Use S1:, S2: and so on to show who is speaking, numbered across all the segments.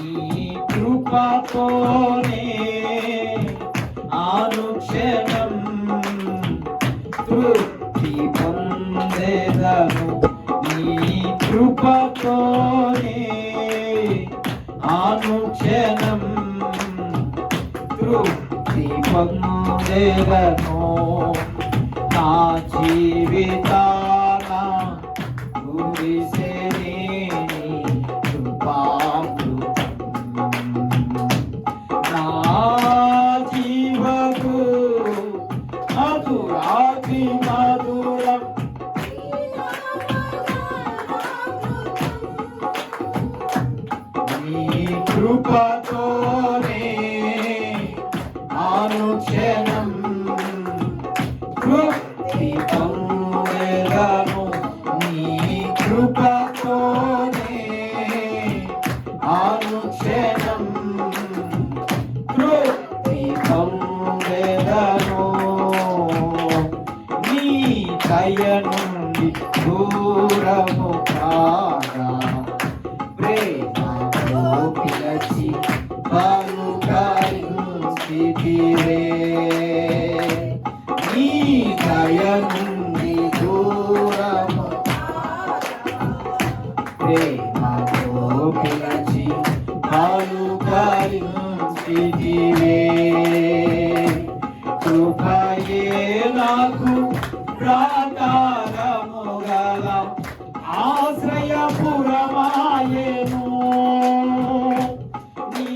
S1: నీ కృపతోనే అనుక్షణం తృప్తి పొందేదను. నీ కృపతోనే అనుక్షణం తృప్తి పొందేదను. నా జీవితాన కురిసెని కృపామృతం. నా జీవకు మధురాతి మధురం. నీ కృపతోనే అనుక్షణం తృప్తి పొందేదను. నీ కృపతోనే అనుక్షణం తృప్తి పొందేదను. నీ దయ నుండి దూరము కాగా ప్రేమతో పిలచి పలుకరించితివే. నీ దయ నుండి దూరము ప్రేమతో పిలచి పలుకరించితివే. కృపయే నాకు ప్రాకారము గల ఆశ్రయపురమాయెను. నీ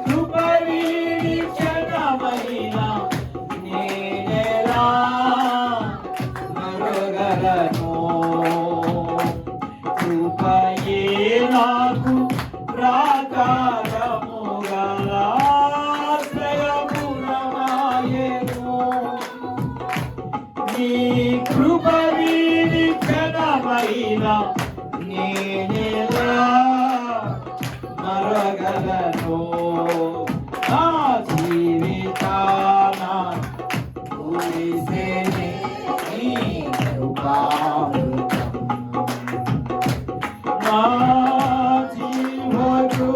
S1: కృప వీడి క్షణమైన నేనెలా మరుగలను. కృపయే నాకు ప్రాకారము గల ఆశ్రయపురమాయెను. నీ కృప వీడి క్షణమైన నేనెలా మరుగలను. నా జీవితాన కురిసెని నీ కృపామృతం. నా జీవకు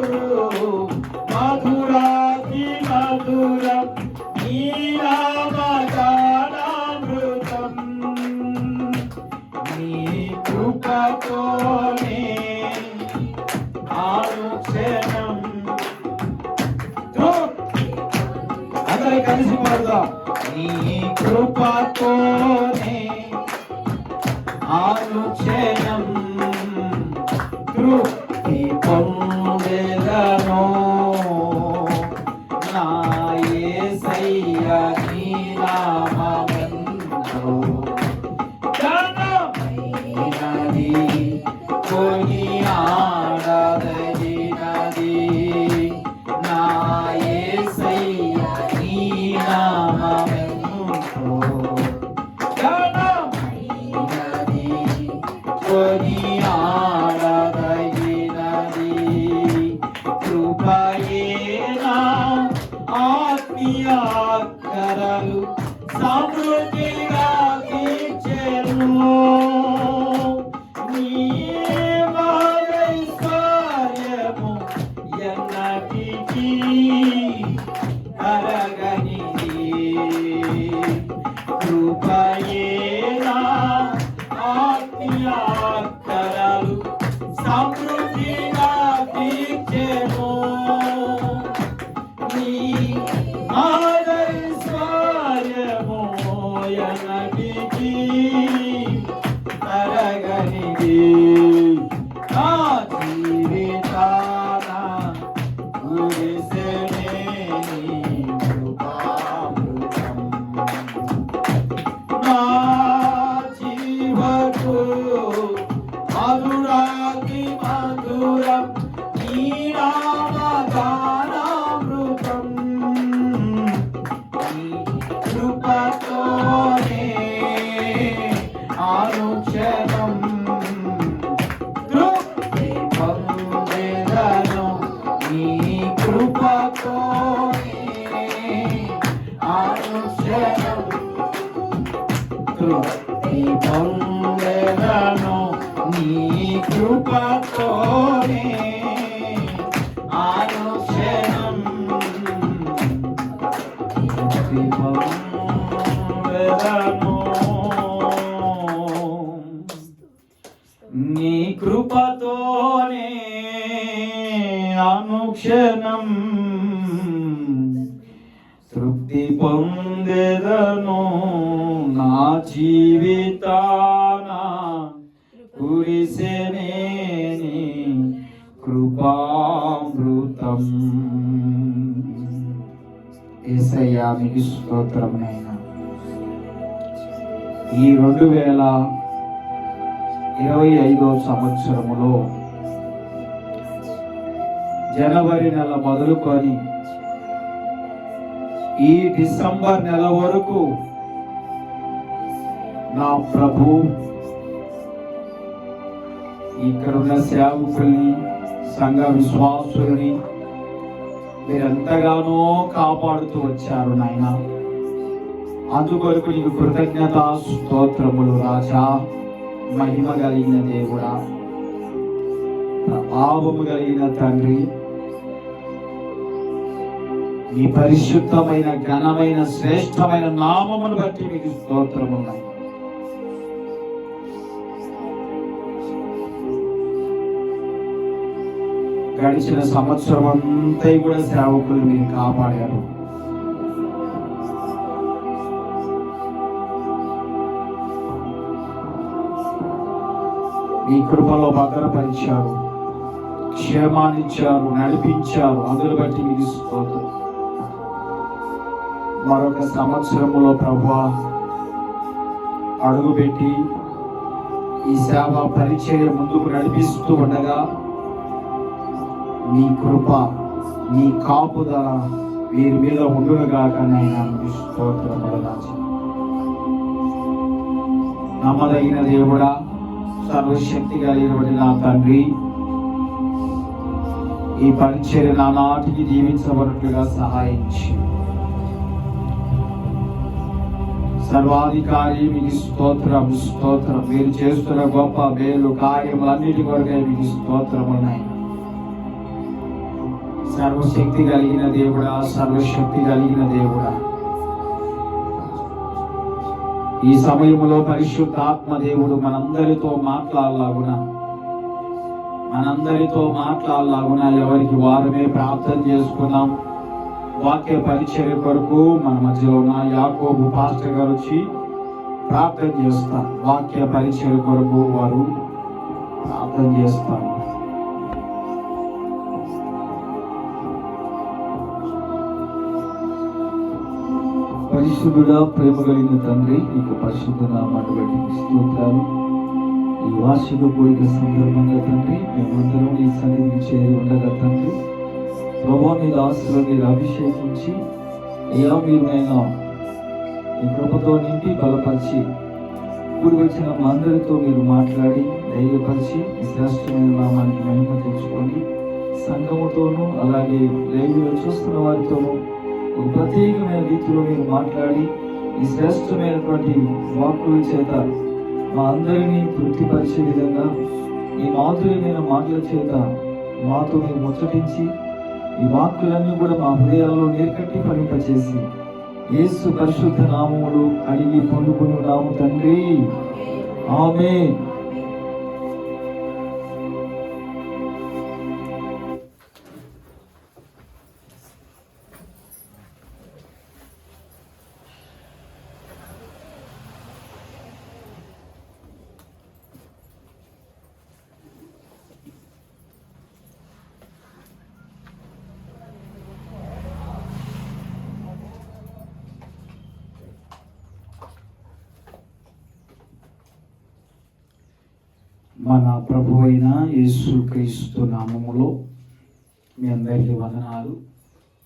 S1: మధురాతి మధురం. నీ నామగానామృతం. నీ కృపతోనే అనుక్షణం. అందరూ కలిసి పాడుదాం. నీ కృపతోనే అనుక్షణం తృప్తి పొందేదను. నా యేసయ్య నీ నామమెంతో ఘనమైనది, కొనియాడదగినది. నా యేసయ్య నీ నామమెంతో ఘనమైనది, కొనియాడదగినది. కృపయే నా ఆత్మీయాక్కరలు సమృద్ధిగా తీర్చెను. నీ ఐశ్వర్యము ఎన్నటికీ కరగనిది. కృపయే నా ఆత్మీయాక్కరలు సమృద్ధిగా తీర్చెను. నీ ఐశ్వర్యము ఎన్నటికీ కరగనిది. నా జీవితాన పొందెదను. నీ కృపతోనే అనుక్షణం తృప్తి పొందెదను. నా జీవితాన కురిసెనే నీ కృపామృతం. యేసయ్యా మీకు స్తోత్రమునైనా. ఈ 2025 సంవత్సరములో జనవరి నెల మొదలుకొని ఈ డిసెంబర్ నెల వరకు నా ప్రభు ఇక్కడున్న సేవకుల్ని, సంఘ విశ్వాసుల్ని మీరెంతగానో కాపాడుతూ వచ్చారు నాయన. అందుకొరకు నీకు కృతజ్ఞత స్తోత్రములు రాజా. మహిమ కలిగిన దేవుడా, ప్రభావము కలిగిన తండ్రి, మీ పరిశుద్ధమైన ఘనమైన శ్రేష్టమైన నామమును బట్టి మీకు స్తోత్రమున్నాయి. గడిచిన సంవత్సరం అంతా కూడా సేవకులు మీరు కాపాడారు. మీ కృపలో భద్రపరిచారు, క్షేమాన్నిచ్చారు, నడిపించారు. అందును బట్టి మీకు స్తోత్రం. మరొక సంవత్సరములో ప్రభువా అడుగుపెట్టి ఈ సేవ పరిచర్య ముందుకు నడిపిస్తూ ఉండగా నీ కృప, నీ కాపుదల వీరి మీద ఉండునుగాక నైనా. స్తోత్రములు రాజా. నమ్మదగిన దేవుడా, సర్వశక్తి కలిగినటువంటి నా తండ్రి, ఈ పరిచర్య నానాటికి దీవించబడినట్లుగా సహాయించి సర్వాధికారి మీకు స్తోత్రం స్తోత్రం. మీరు చేస్తున్న గొప్ప మేలు కార్యములన్నిటి కొరకై మీకు స్తోత్రమున్నాయి. సర్వశక్తి కలిగిన దేవుడా, సర్వశక్తి కలిగిన దేవుడా, ఈ సమయంలో పరిశుద్ధాత్మ దేవుడు మనందరితో మాట్లాడాలాగున ఎవరికి వారమే ప్రార్థన చేసుకున్నాం. వాక్య పరిచర్య కొరకు మన మధ్యలో ఉన్న యాకోబు పాస్టర్ గారు వచ్చి ప్రార్థన చేస్తారు. వాక్య పరిచర్య కొరకు వారు ప్రార్థన చేస్తారు.
S2: పరిశుద్ధుడా, ప్రేమ కలిగిన తండ్రి, నీకు పరిశుద్ధ నామాన్ని బట్టి స్తోత్రాలు. ఈ వార్షిక కోరిక సందర్భంగా తండ్రి, మేమందరం నీ సన్నిధిని చేరి ఉండగా తండ్రి, ప్రభువా మీ దాసులను మీరు అభిషేకించి అయ్యా మీరునైనా మీ కృపతో నింపి బలపరిచి కూడి వచ్చిన మా అందరితో మీరు మాట్లాడి ధైర్యపరిచి ఈ శ్రేష్టమైన నామానికి మహిమ తెచ్చుకొని సంఘముతోనూ అలాగే లైవ్లో చూస్తున్న వారితోనూ ఒక ప్రత్యేకమైన రీతిలో మీరు మాట్లాడి ఈ శ్రేష్టమైనటువంటి వాక్కుల చేత మా అందరినీ తృప్తిపరిచే విధంగా ఈ మాధుర్యమైన మాటల చేత మాతో మీరు ముచ్చటించి ఈ వాక్కులన్నీ కూడా మా హృదయాల్లో నీరుకట్టి ఫలింపచేసి యేసు పరిశుద్ధ నామములు అడిగి పొందుకున్నాము తండ్రి, ఆమేన్.
S1: మన ప్రభు అయిన యేసుక్రీస్తు నామములో మీ అందరికీ వందనాలు.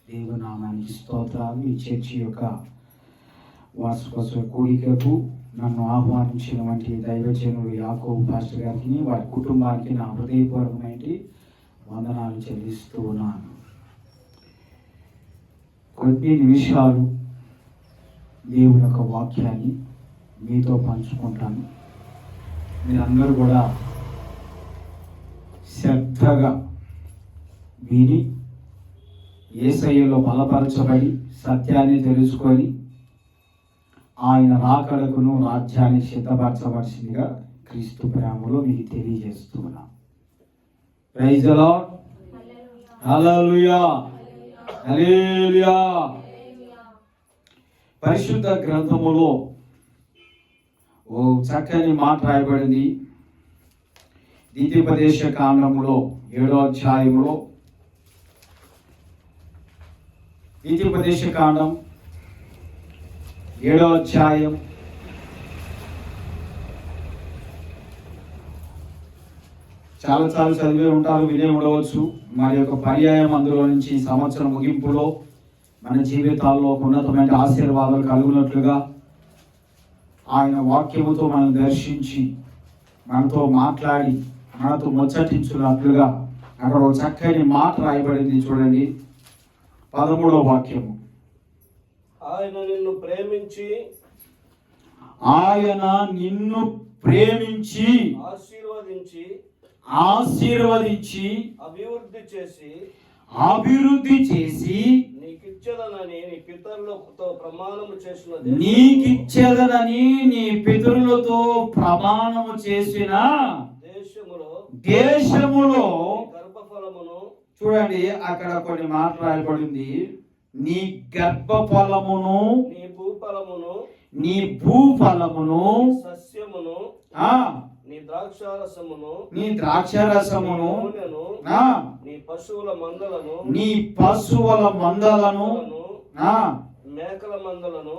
S1: దేవునామానికి స్తోత్రాలు. ఈ చర్చి యొక్క వార్షికోత్సవ కూడికకు నన్ను ఆహ్వానించినటువంటి దైవజనుడు యాకోబు పాస్టర్ గారికి, వారి కుటుంబానికి నా హృదయపూర్వకమైన వందనాలు చెల్లిస్తూ ఉన్నాను. కొన్ని నిమిషాలు దేవుని యొక్క వాక్యాన్ని మీతో పంచుకుంటాను. మీరందరూ కూడా శ్రద్ధగా విని యేసయ్యలో బలపరచబడి సత్యాన్ని తెలుసుకొని ఆయన రాకడకును రాజ్యాన్ని సిద్ధపరచవలసిందిగా క్రీస్తు ప్రేమలో మీకు తెలియజేస్తున్నాం. Praise the lord. Hallelujah, hallelujah. పరిశుద్ధ గ్రంథములో ఓ చక్కని మాట రాయబడింది. ద్వితీయోపదేశ కాండములో 7వ అధ్యాయంలో, ద్వితీయోపదేశ కాండం 7వ అధ్యాయం చాలా చదివే ఉంటారు, వినే ఉండవచ్చు. మరి యొక్క పర్యాయం అందులో నుంచి సంవత్సరం ముగింపులో మన జీవితాల్లో ఉన్నతమైన ఆశీర్వాదాలు కలుగునట్లుగా ఆయన వాక్యముతో మనం దర్శించి మనతో మాట్లాడి మనతో ముచ్చటించున్నట్లుగా అక్కడ ఒక చక్కని మాట రాయబడింది. చూడండి 13వ వాక్యము.
S3: ఆయన నిన్ను ప్రేమించి
S1: ఆశీర్వదించి అభివృద్ధి చేసి
S3: నీకిచ్చేదనని నీ పితరులతో ప్రమాణము చేసిన
S1: దేశములో
S3: గర్భఫలమును.
S1: చూడండి అక్కడ కొన్ని మాటలు రాయబడింది. నీ గర్భఫలమును, నీ భూఫలమును,
S3: సస్యమును, నీ
S1: ద్రాక్షారసమును,
S3: నీ పశువుల మందలను, మేకల మందలను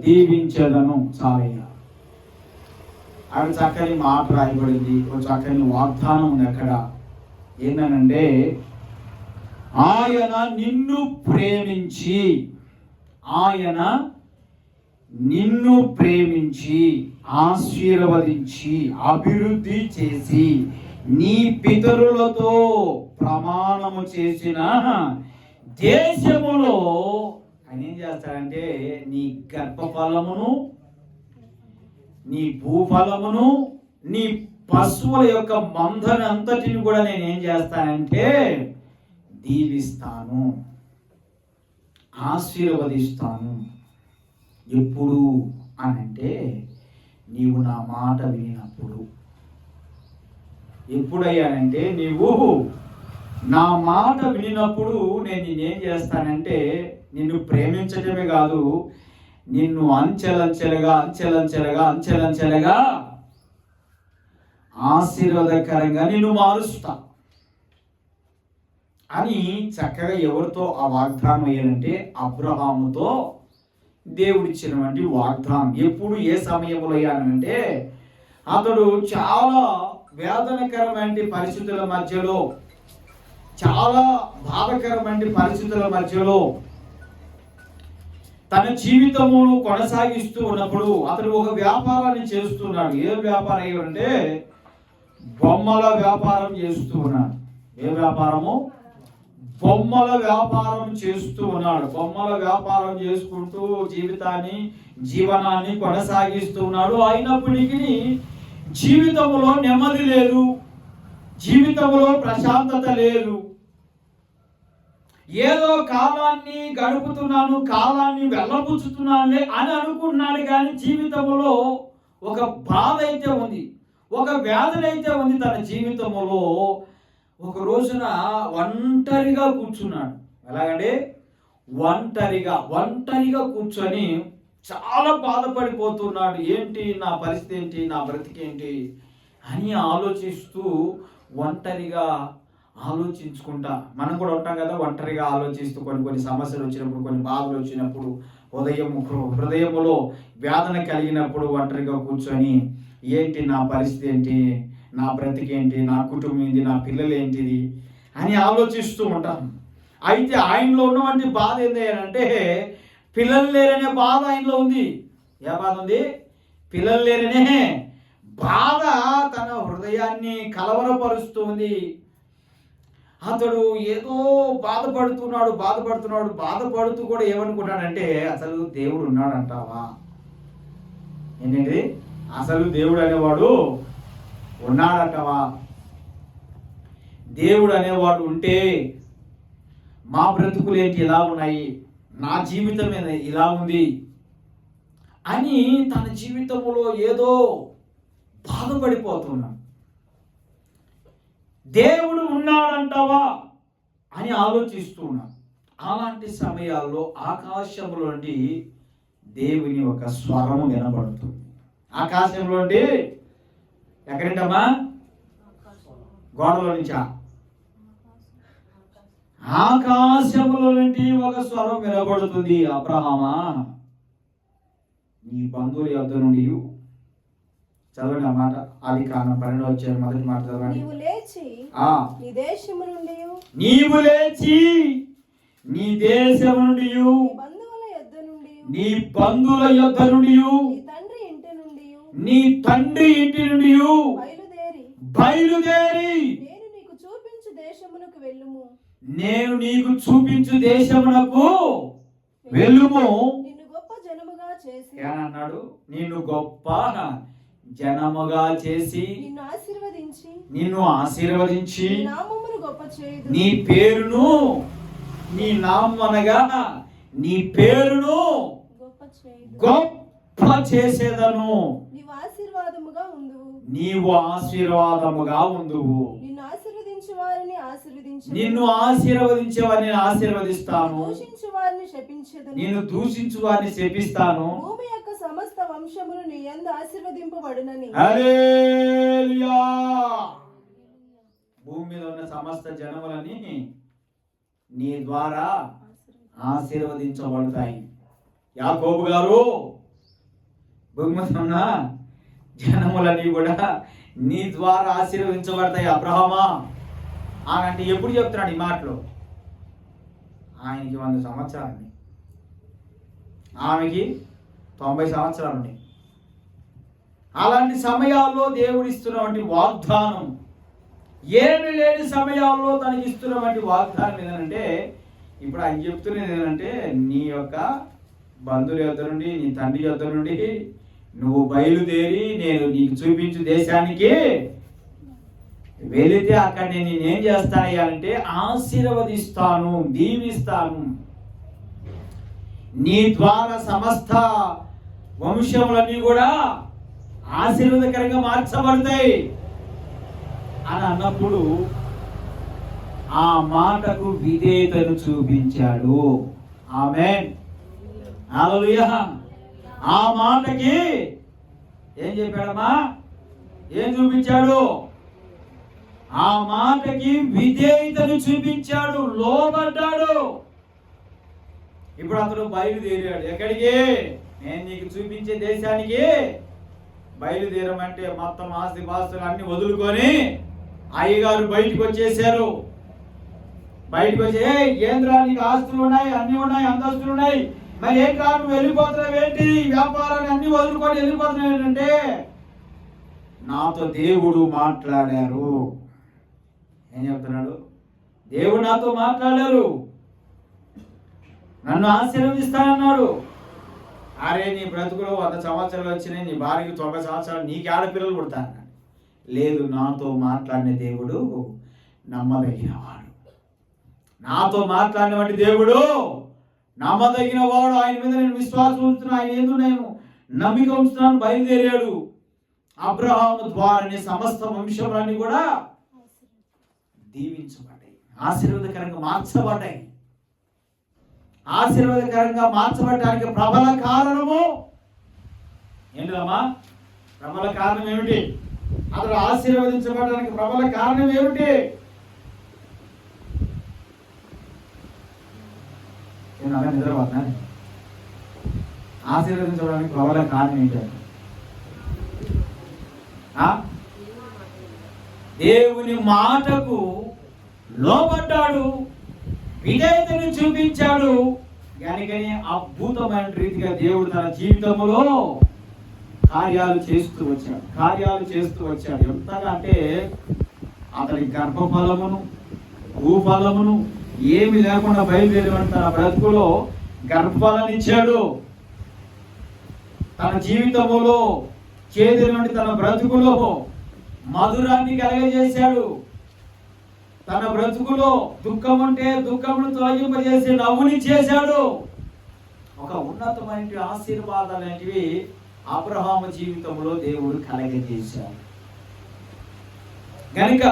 S1: దీవించదను. చాలయ్య. అక్కడ చక్కని మాట రాయబడింది, ఒక చక్కని వాగ్దానం ఉంది. అక్కడ ఏంటనంటే ఆయన నిన్ను ప్రేమించి ఆశీర్వదించి అభివృద్ధి చేసి నీ పితరులతో ప్రమాణము చేసిన దేశములో ఆయన ఏం చేస్తాడంటే నీ గర్భఫలమును, నీ భూఫలమును, నీ పశువుల యొక్క మందని అంతటిని కూడా నేనేం చేస్తానంటే దీవిస్తాను, ఆశీర్వదిస్తాను. ఎప్పుడు అనంటే నీవు నా మాట వినినప్పుడు. ఎప్పుడయ్యానంటే నీవు నా మాట వినినప్పుడు నేను నేనేం చేస్తానంటే నిన్ను ప్రేమించటమే కాదు, నిన్ను అంచెలంచెలుగా ఆశీర్వాదకరంగా నిన్ను మారుస్తా అని చక్కగా ఎవరితో ఆ వాగ్దానం అయ్యారంటే అబ్రహాముతో దేవుడిచ్చినటువంటి వాగ్దానం. ఎప్పుడు ఏ సమయంలో అయ్యానంటే అతడు చాలా వేదనకరమైన పరిస్థితుల మధ్యలో, చాలా బాధకరమైన పరిస్థితుల మధ్యలో తన జీవితమును కొనసాగిస్తూ ఉన్నప్పుడు అతడు ఒక వ్యాపారాన్ని చేస్తున్నాడు. ఏ వ్యాపారం అయ్యంటే బొమ్మల వ్యాపారం చేస్తూ ఉన్నాడు. ఏ వ్యాపారము? బొమ్మల వ్యాపారం చేస్తూ ఉన్నాడు. బొమ్మల వ్యాపారం చేసుకుంటూ జీవనాన్ని కొనసాగిస్తూ ఉన్నాడు. అయినప్పటికీ జీవితంలో నెమ్మది లేదు, జీవితంలో ప్రశాంతత లేదు. ఏదో కాలాన్ని గడుపుతున్నాను, కాలాన్ని వెళ్ళబుచ్చుతున్నానులే అని అనుకున్నాడు. కానీ జీవితంలో ఒక బాధ అయితే ఉంది, ఒక వ్యాధి అయితే ఉంది తన జీవితంలో. ఒక రోజున ఒంటరిగా కూర్చున్నాడు. ఎలాగంటే ఒంటరిగా కూర్చొని చాలా బాధపడిపోతున్నాడు. ఏంటి నా పరిస్థితి, ఏంటి నా బ్రతికేంటి అని ఆలోచిస్తూ ఒంటరిగా ఆలోచించుకుంటా. మనం కూడా ఉంటాం కదా, ఒంటరిగా ఆలోచిస్తూ కొన్ని సమస్యలు వచ్చినప్పుడు, కొన్ని బాధలు వచ్చినప్పుడు, హృదయములో వేదన కలిగినప్పుడు ఒంటరిగా కూర్చొని ఏంటి నా పరిస్థితి, ఏంటి నా బ్రతికేంటి, నా కుటుంబం ఏంటి, నా పిల్లలు ఏంటిది అని ఆలోచిస్తూ ఉంటాను. అయితే ఆయనలో ఉన్నటువంటి బాధ ఏంటంటే పిల్లలు లేరనే బాధ ఆయనలో ఉంది. ఏ బాధ ఉంది? పిల్లలు లేరనే బాధ తన హృదయాన్ని కలవరపరుస్తుంది. అతడు ఏదో బాధపడుతూ కూడా ఏమనుకున్నాడంటే అసలు దేవుడు ఉన్నాడంటావా? ఏంటంటే అసలు దేవుడు అనేవాడు ఉన్నాడంటావా? దేవుడు అనేవాడు ఉంటే మా బ్రతుకులు ఏంటి ఇలా ఉన్నాయి, నా జీవితం ఇలా ఉంది అని తన జీవితంలో ఏదో బాధపడిపోతున్నాడు. దేవుడు ఉన్నాడంటావా అని ఆలోచిస్తున్నాడు. అలాంటి సమయాల్లో ఆకాశంలో నుండి దేవుని ఒక స్వరం వినబడుతుంది. ఆకాశంలో నుండి ఎక్కడంటమ్మా? గోడలో నుంచా? ఆకాశంలో నుండి ఒక స్వరం వినబడుతుంది. అబ్రహామా, నీ బంధువుల యొద్ద నుండి చదవండి ఆ మాట. ఆదికాండం 12వ అధ్యాయం మొదటి మాట చదవండి.
S4: నీవు లేచి నీ దేశము నుండి
S1: నీ బంధువుల యొద్ద నుండి నీ తండ్రి ఇంటి నుండి బయలుదేరి నేను నీకు చూపించు దేశమునకు వెళ్ళుము. అన్నాడు, నిన్ను గొప్ప జనముగా చేసి నిన్ను ఆశీర్వదించి నీ పేరును, నీ నామం అనగా నీ పేరును గొప్ప చేసేదను. నీవు ఆశీర్వాదముగా ఉందువు. నిన్ను ఆశీర్వదించే వారిని ఆశీర్వదిస్తాను, నిన్ను దూషించు వారిని శపిస్తాను.
S4: భూమి యొక్క సమస్త వంశములు నీ యందు ఆశీర్వదింపబడునని.
S1: హల్లెలూయా. భూమి మీద ఉన్న సమస్త జనములని నీ ద్వారా ఆశీర్వదించబడతాయి. యాకోబు గారు, భూమి మీద ఉన్న జనములని కూడా నీ ద్వారా ఆశీర్వదించబడతాయి అబ్రహామా అంటే ఎప్పుడు చెప్తున్నాడు ఈ మాటలు? ఆయనకి 100 సంవత్సరాలు, ఆమెకి 90 సంవత్సరాలు ఉన్నాయి. అలాంటి సమయాల్లో దేవుడు ఇస్తున్నటువంటి వాగ్దానం, ఏమి లేని సమయాల్లో తనకి ఇస్తున్నటువంటి వాగ్దానం ఏంటంటే, ఇప్పుడు ఆయన చెప్తున్నది ఏంటంటే, నీ యొక్క బంధువుల యొద్ద నుండి, నీ తండ్రి యొద్ద నుండి నువ్వు బయలుదేరి నేను నీకు చూపించు దేశానికి వెళితే అక్కడ నేనేం చేస్తాను అంటే ఆశీర్వదిస్తాను, దీవిస్తాను. నీ ద్వారా సమస్త వంశములన్నీ కూడా ఆశీర్వాదకరంగా మార్చబడతాయి అని అన్నప్పుడు ఆ మాటకు విధేయతను చూపించాడు. ఆమేన్, హల్లెలూయా. ఆ మాటకి ఏం చెప్పాడమ్మా? ఏం చూపించాడు? ఆ మాటకి విధేయతను చూపించాడు, లోబడ్డాడు. ఇప్పుడు అతను బయలుదేరాడు. ఎక్కడికి? నేను నీకు చూపించే దేశానికి బయలుదేరమంటే మొత్తం ఆస్తి పాస్తులు అన్ని వదులుకొని అయ్యగారు బయటకు వచ్చేసారు. బయటకు వచ్చి, ఏంద్రా నీకు ఆస్తులు ఉన్నాయి, అన్ని ఉన్నాయి, అంతస్తులు ఉన్నాయి, మరి ఏం కాదు నువ్వు వెళ్ళిపోతున్నావు ఏంటి? వ్యాపారాన్ని అన్ని వదులుకొని వెళ్ళిపోతున్నావు ఏంటంటే, నాతో దేవుడు మాట్లాడారు. ఏం చెప్తున్నాడు? దేవుడు నాతో మాట్లాడారు, నన్ను ఆశీర్వదిస్తానన్నాడు. అరే నీ బ్రతుకులో 100 సంవత్సరాలు వచ్చినాయి, నీ భార్యకి 90 సంవత్సరాలు, నీకు ఆడపిల్లలు పుడతాను. లేదు, నాతో మాట్లాడిన దేవుడు నమ్మదగినవాడు. నాతో మాట్లాడినటువంటి దేవుడు నమ్మదగిన వాడు. ఆయన మీద నేను విశ్వాసం ఉంచుతున్నాను, ఆయన ఏందో నేను నమ్మిక ఉంచుతున్నాను. బయలుదేరాడు. అబ్రహాము ద్వారానే సమస్త వంశములన్నీ కూడా దీవించబడ్డాయి, ఆశీర్వాదకరంగా మార్చబడ్డాయి. ఆశీర్వాదకరంగా మార్చబడడానికి ప్రబల కారణము ఏంటమ్మా? ప్రబల కారణం ఏమిటి? అతడు ఆశీర్వదించబడడానికి ప్రబల కారణం ఏమిటి? నిద్రపోతా. ఆశీర్వదించడానికి ప్రబల కారణం ఏంటి? దేవుని మాటకు లోబడ్డాడు, విధేయతను చూపించాడు. కనుకనే అద్భుతమైన రీతిగా దేవుడు తన జీవితంలో కార్యాలు చేస్తూ వచ్చాడు. ఎంతగా అంటే అతని గర్భఫలమును, భూఫలమును ఏమి లేకుండా బయలుదేరి తన బ్రతుకులో గర్భఫలాన్నిచ్చాడు. తన జీవితములో చేదినటువంటి తన బ్రతుకులో మధురాన్ని కలగజేశాడు. తన బ్రతుకులో దుఃఖం ఉంటే దుఃఖమును తొలగింపజేసి నవ్వుని చేశాడు. ఒక ఉన్నతమైన ఆశీర్వాదాలు అనేటివి అబ్రహాము జీవితంలో దేవుడు కలగజేశాడు. కనుక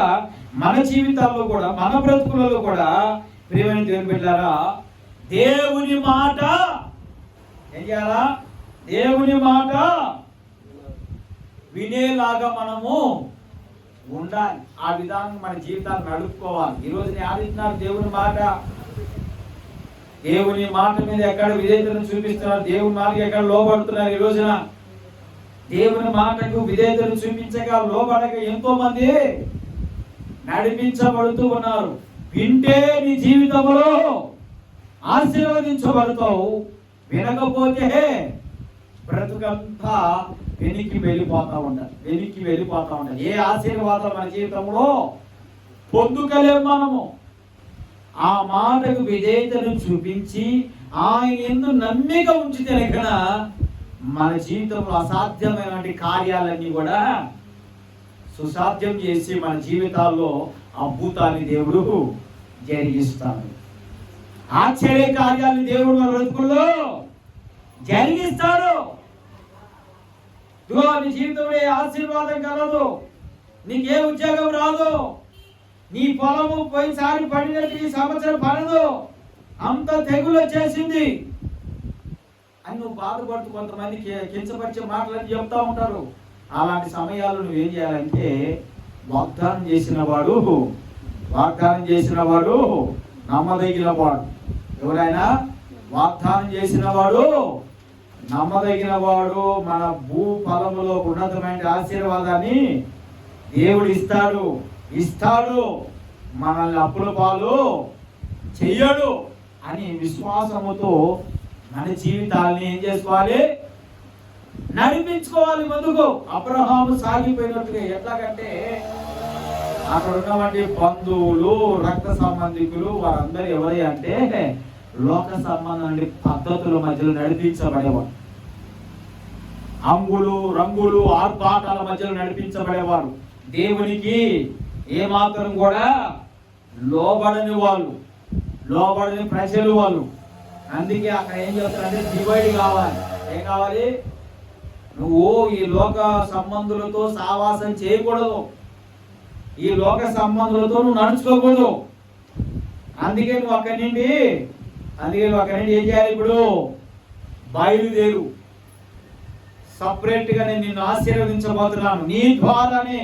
S1: మన జీవితాల్లో కూడా, మన బ్రతుకులలో కూడా ప్రియమైన దేవుని బిడ్డలారా, దేవుని మాట ఏం చేయాలా? దేవుని మాట వినేలాగా మనము ఉండాలి. ఆ విధానం మన జీవితాన్ని నడుపుకోవాలి. ఈరోజు నేను ఆదిస్తున్నారు దేవుని మాట. దేవుని మాట మీద ఎక్కడ విధేయతను చూపిస్తున్నారు, దేవుని మాటకి ఎక్కడ లోబడుతున్నారు. ఈ రోజున దేవుని మాటకు విధేయతను చూపించక లోబడక ఎంతో మంది నడిపించబడుతూ ఉన్నారు. వింటే నీ జీవితంలో ఆశీర్వదించబడతావు, వినకపోతే బ్రతుకంతా వెనక్కి వెళ్ళిపోతా ఉంటారు. ఏ ఆశీర్వాదం మన జీవితంలో పొందుకలేము మనము. ఆ మాటకు విధేయతను చూపించి ఆయన యందు నమ్మిక ఉంచితే కనుక మన జీవితంలో అసాధ్యమైనటువంటి కార్యాలన్నీ కూడా సుసాధ్యం చేసి మన జీవితాల్లో అద్భుతాన్ని దేవుడు జరిగిస్తాడు. ఆశ్చర్య కార్యాలను దేవుడు మన బ్రతుకుల్లో జరిగిస్తాడు. నీ జీవితంలో ఏ ఆశీర్వాదం కలదు, నీకే ఉద్యోగం రాదు, నీ పొలము పోయినసారి పడినట్టు ఈ సంవత్సరం పడదు, అంత తెగులు వచ్చేసింది అని నువ్వు బాధపడుతూ కొంతమంది కించపరిచే మాటలని చెప్తా ఉంటారు. అలాంటి సమయాల్లో నువ్వేం చేయాలంటే వాగ్దానం చేసిన వాడు నమ్మదగిన వాడు. ఎవరైనా వాగ్దానం చేసిన వాడు నమ్మదగిన వాడు. మన భూ ఫలములో ఉన్నతమైన ఆశీర్వాదాన్ని దేవుడు ఇస్తాడు. మనల్ని అప్పుల పాలు చెయ్యడు అని విశ్వాసముతో మన జీవితాలని ఏం చేసుకోవాలి? నడిపించుకోవాలి ముందుకు. అబ్రహాము సాగిపోయినట్టుగా. ఎట్లాగంటే అక్కడ ఉన్నటువంటి బంధువులు, రక్త సంబంధికులు వారందరూ ఎవరి అంటే లోక సంబంధం పద్ధతుల మధ్యలో నడిపించబడేవారు. అంగులు రంగులు ఆర్భాటాల మధ్యలో నడిపించబడేవారు. దేవునికి ఏమాత్రం కూడా లోబడని ప్రజలు వాళ్ళు. అందుకే అక్కడ ఏం చేస్తారంటే డివైడ్ కావాలి. ఏం కావాలి? నువ్వు ఈ లోక సంబంధులతో సావాసం చేయకూడదు, ఈ లోక సంబంధులతో నువ్వు నడుచుకోకూడదు. అందుకే నువ్వు అక్కడి నుండి ఏం చేయాలి? ఇప్పుడు బయలుదేరు. సపరేట్గా నేను నిన్ను ఆశీర్వదించబోతున్నాను. నీ ద్వారానే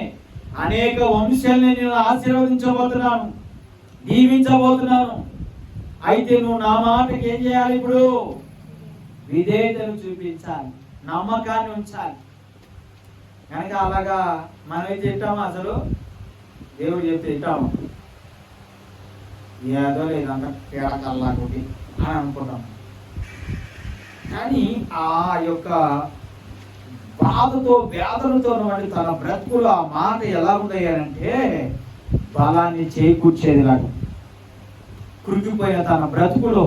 S1: అనేక వంశాలని నేను ఆశీర్వదించబోతున్నాను, దీవించబోతున్నాను. అయితే నువ్వు నా మాటకి ఏం చేయాలి? ఇప్పుడు విధేయతను చూపించాలి, నమ్మకాన్ని ఉంచాలి. కనుక అలాగా మనం తింటాము. అసలు దేవుడు చెప్తే తింటాము, ఏదో లేదంతా తేడాకల్లాంటి అని అనుకుంటాం. కానీ ఆ యొక్క బాధతో వేదనతో తన బ్రతుకులు ఆ మాట ఎలా ఉన్నాయంటే బలాన్ని చేకూర్చేదిలాగా. కృంగిపోయిన తన బ్రతుకులో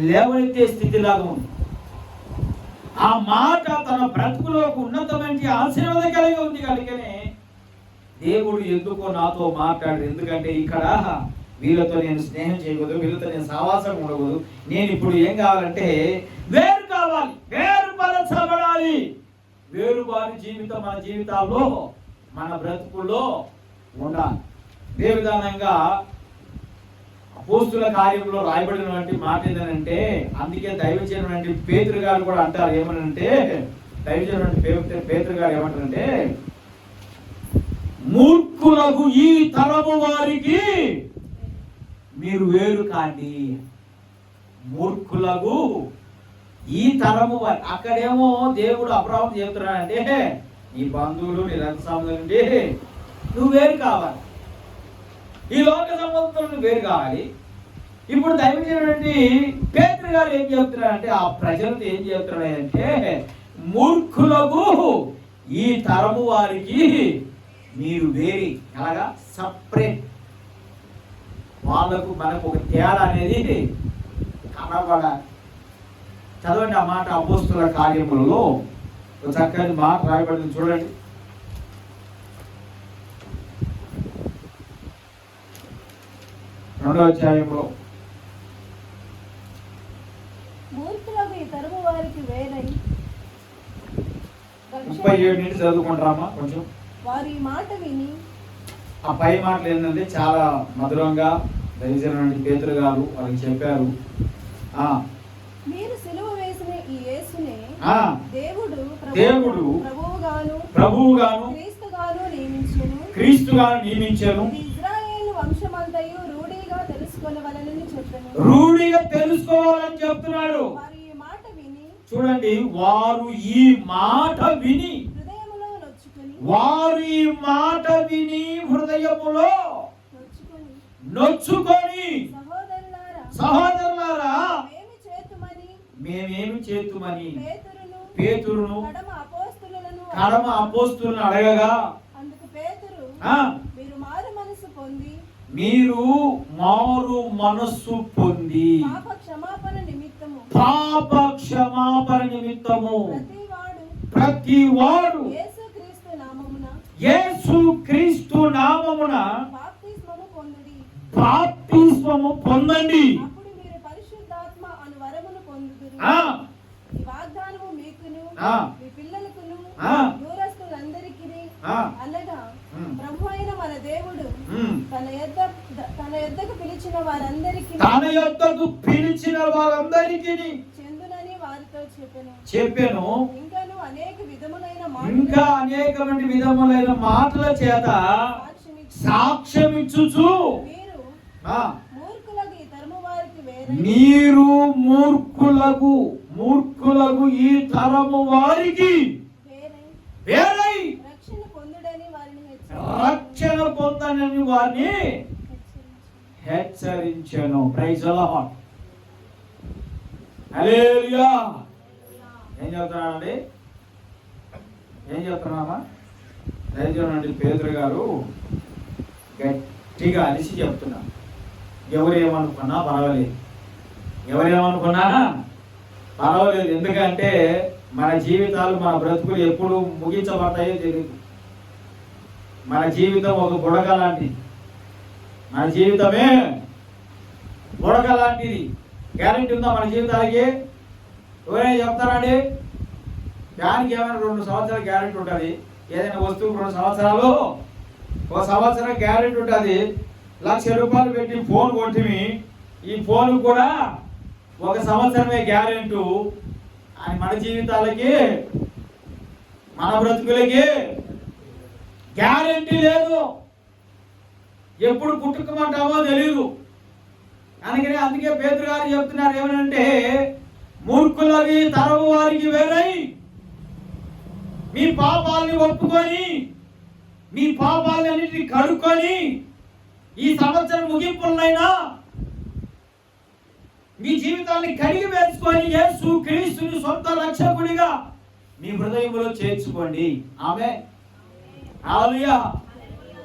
S1: లేవనెత్తే స్థితిలాగా ఉంది. ఆ మాట తన బ్రతుకులో ఉన్నతమైన ఆశీర్వాదం కలిగి ఉంది. కనుకనే దేవుడు ఎందుకో నాతో మాట్లాడు. ఎందుకంటే ఇక్కడ వీళ్ళతో నేను స్నేహం చేయకూడదు, వీళ్ళతో నేను సహవాసం ఉండకూడదు. నేను ఇప్పుడు ఏం కావాలంటే వేరు కావాలి, వేరుపరచబడాలి. వేరువారి జీవితం మన జీవితాల్లో, మన బ్రతుకుల్లో ఉండాలి. ఏ విధానంగా అపోస్తుల కార్యంలో రాయబడినటువంటి మాట ఏంటంటే, అందుకే దైవజనుడు పేతురు గారు కూడా అంటారు. ఏమనంటే దైవజనుడు పేతురు గారు ఏమంటారంటే, మూర్ఖులకు ఈ తరము వారికి మీరు వేరు కాండి. మూర్ఖులకు ఈ తరము వారి. అక్కడేమో దేవుడు అబ్రహాము చెప్తున్నాడంటే నీ బంధువులు, నీ రక్త సంబంధులు నువ్వు వేరు కావాలి, ఈ లోక సంబంధంతో నువ్వు వేరు కావాలి. ఇప్పుడు దైవజనుడు పేతురు గారు ఏం చెప్తున్నాడంటే, ఆ ప్రజలతో ఏం చెప్తున్నాడంటే, మూర్ఖులకు ఈ తరము వారికి మీరు వేరి. అలాగా సపరేట్. వాళ్ళకు మనకు ఒక తేడా అనేది కనబడాలి. చదవండి ఆ మాట. అపోస్తుల కార్యములలో ఒక చక్కని మాట రాయబడింది చూడండి. రెండవ అధ్యాయంలో 37 నుంచి చదువుకుంటారమ్మా కొంచెం.
S4: వారు ఈ మాట విని
S1: ఆ పై మాటలు ఏంటంటే చాలా మధురంగా దైవజనుడు పేతురు గారు వాళ్ళకి చెప్పారు.
S4: మీరు సిలువ వేసిన ఈ యేసునే
S1: ఆ
S4: దేవుడు
S1: దేవుడు ప్రభువుగాను క్రీస్తుగాను నియమించెను.
S4: ఇది ఇశ్రాయేలు వంశమంతయు రూఢిగా తెలుసుకొనవలెనని చెప్పెను.
S1: రూఢిగా తెలుసుకోవాలని చెప్తున్నాడు.
S4: వారు ఈ మాట విని
S1: చూడండి, వారు ఈ మాట విని
S4: హృదయములో నొచ్చుకొని
S1: వారు ఈ మాట విని హృదయములో నొచ్చుకొని సహోదరులారా మేమేమి చేతుమని పేతురును కడమ అపోస్తులను అడగగా
S4: మీరు మారు మనసు పొంది పాప క్షమాపణ నిమిత్తము
S1: ప్రతివాడు యేసుక్రీస్తు నామమున బాప్తిస్మము పొందండి.
S4: అప్పుడు మీరు పరిశుద్ధాత్మ అను వరమును పొందుదురు. ఈ వాగ్దానము మీకును మీ పిల్లలకును దూరస్తులందరికీ అనగా ప్రభు అయిన మన దేవుడు తన యొద్దకు పిలిచిన వారందరికీ చెందునని వారితో చెప్పెను. ఇంకా
S1: అనేకమైన విధములైన మాటల చేత సాక్ష్యమిచ్చుచు మీరు మూర్ఖులకు ఈ తరము వారికి వేరై రక్షణ పొందనని వారిని హెచ్చరించెను. Praise the lord. హల్లెలూయా. ఏం చెప్తున్నామా? దైవజనుడు పేతురు గారు గట్టిగా అలిసి చెప్తున్నారు. ఎవరేమనుకున్నా పర్వాలేదు, ఎందుకంటే మన జీవితాలు మన బ్రతుకులు ఎప్పుడు ముగించబడతాయో తెలియదు. మన జీవితం ఒక బుడగ లాంటిది. మన జీవితమే బుడగ లాంటిది. గ్యారెంటీ ఉందా మన జీవితాలకి? ఎవరైనా చెప్తారండి? దానికి ఏమైనా 2 సంవత్సరాల గ్యారెంటీ ఉంటుంది. ఏదైనా వస్తువు 2 సంవత్సరాలు, 1 సంవత్సరం గ్యారెంటీ ఉంటుంది. ₹1,00,000 పెట్టి ఫోన్ కొంటిమి, ఈ ఫోన్ కూడా 1 సంవత్సరమే గ్యారెంటీ అని మన జీవితాలకి మన బ్రతుకులకి గ్యారెంటీ లేదు. ఎప్పుడు పుట్టుకోమంటామో తెలియదు. అందుకే పేతురు గారు చెప్తున్నారు ఏమనంటే, మూర్ఖులవి తరము వారికి వేరై మీ పాపాలని ఒప్పుకొని మీ పాపాలన్నిటిని కడుక్కొని ఈ సంవత్సరం ముగింపులైనా మీ జీవితాన్ని కడిగి వేసుకొని యేసుక్రీస్తుని సొంత రక్షకుడిగా మీ హృదయంలో చేర్చుకోండి. ఆమేన్. హల్లెలూయా.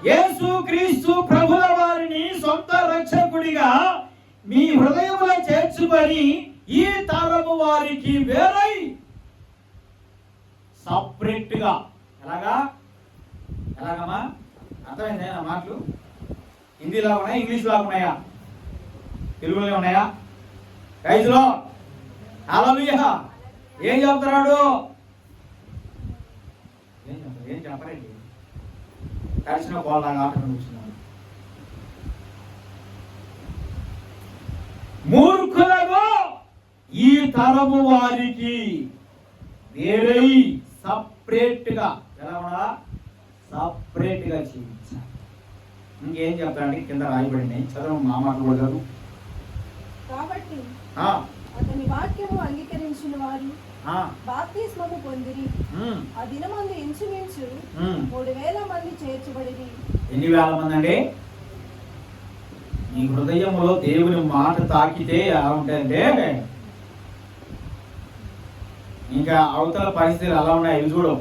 S1: యేసుక్రీస్తు ప్రభుల వారిని సొంత రక్షకుడిగా మీ హృదయంలో చేర్చుకొని ఈ తరము వారికి వేరై సపరేట్ గా ఎలాగమ్మా? అర్థమైందా నా మాటలు? హిందీలో ఉన్నాయా, ఇంగ్లీష్ లో ఉన్నాయా, తెలుగులో ఉన్నాయా? రైతులో హల్లెలూయా. ఏం చెప్తున్నాడు? ఏం చెప్పరండి, కలిసిన కోళ్ళగా ఆట కూర్చున్నాడు. మూర్ఖులకు ఈ తరము వారికి వేరై సపరేట్ గా జీవించాలి. ఇంకేం చెప్తారండి? కింద రాయబడింది, చదువు. మా మాటలు కూడా చదువు.
S4: కాబట్టి అతని వాక్యము అంగీకరించిన వారు బాప్తిస్మము పొందిరి. ఆ దినమందు ఇంచుమించు 3,000 మంది చేర్చబడిరి.
S1: ఎన్ని వేల మంది అండి? నీ హృదయంలో దేవుని మాట తాకితే ఎలా ఉంటాయంటే, ఇంకా అవతల పరిస్థితులు ఎలా ఉన్నాయి ఇవి చూడవు.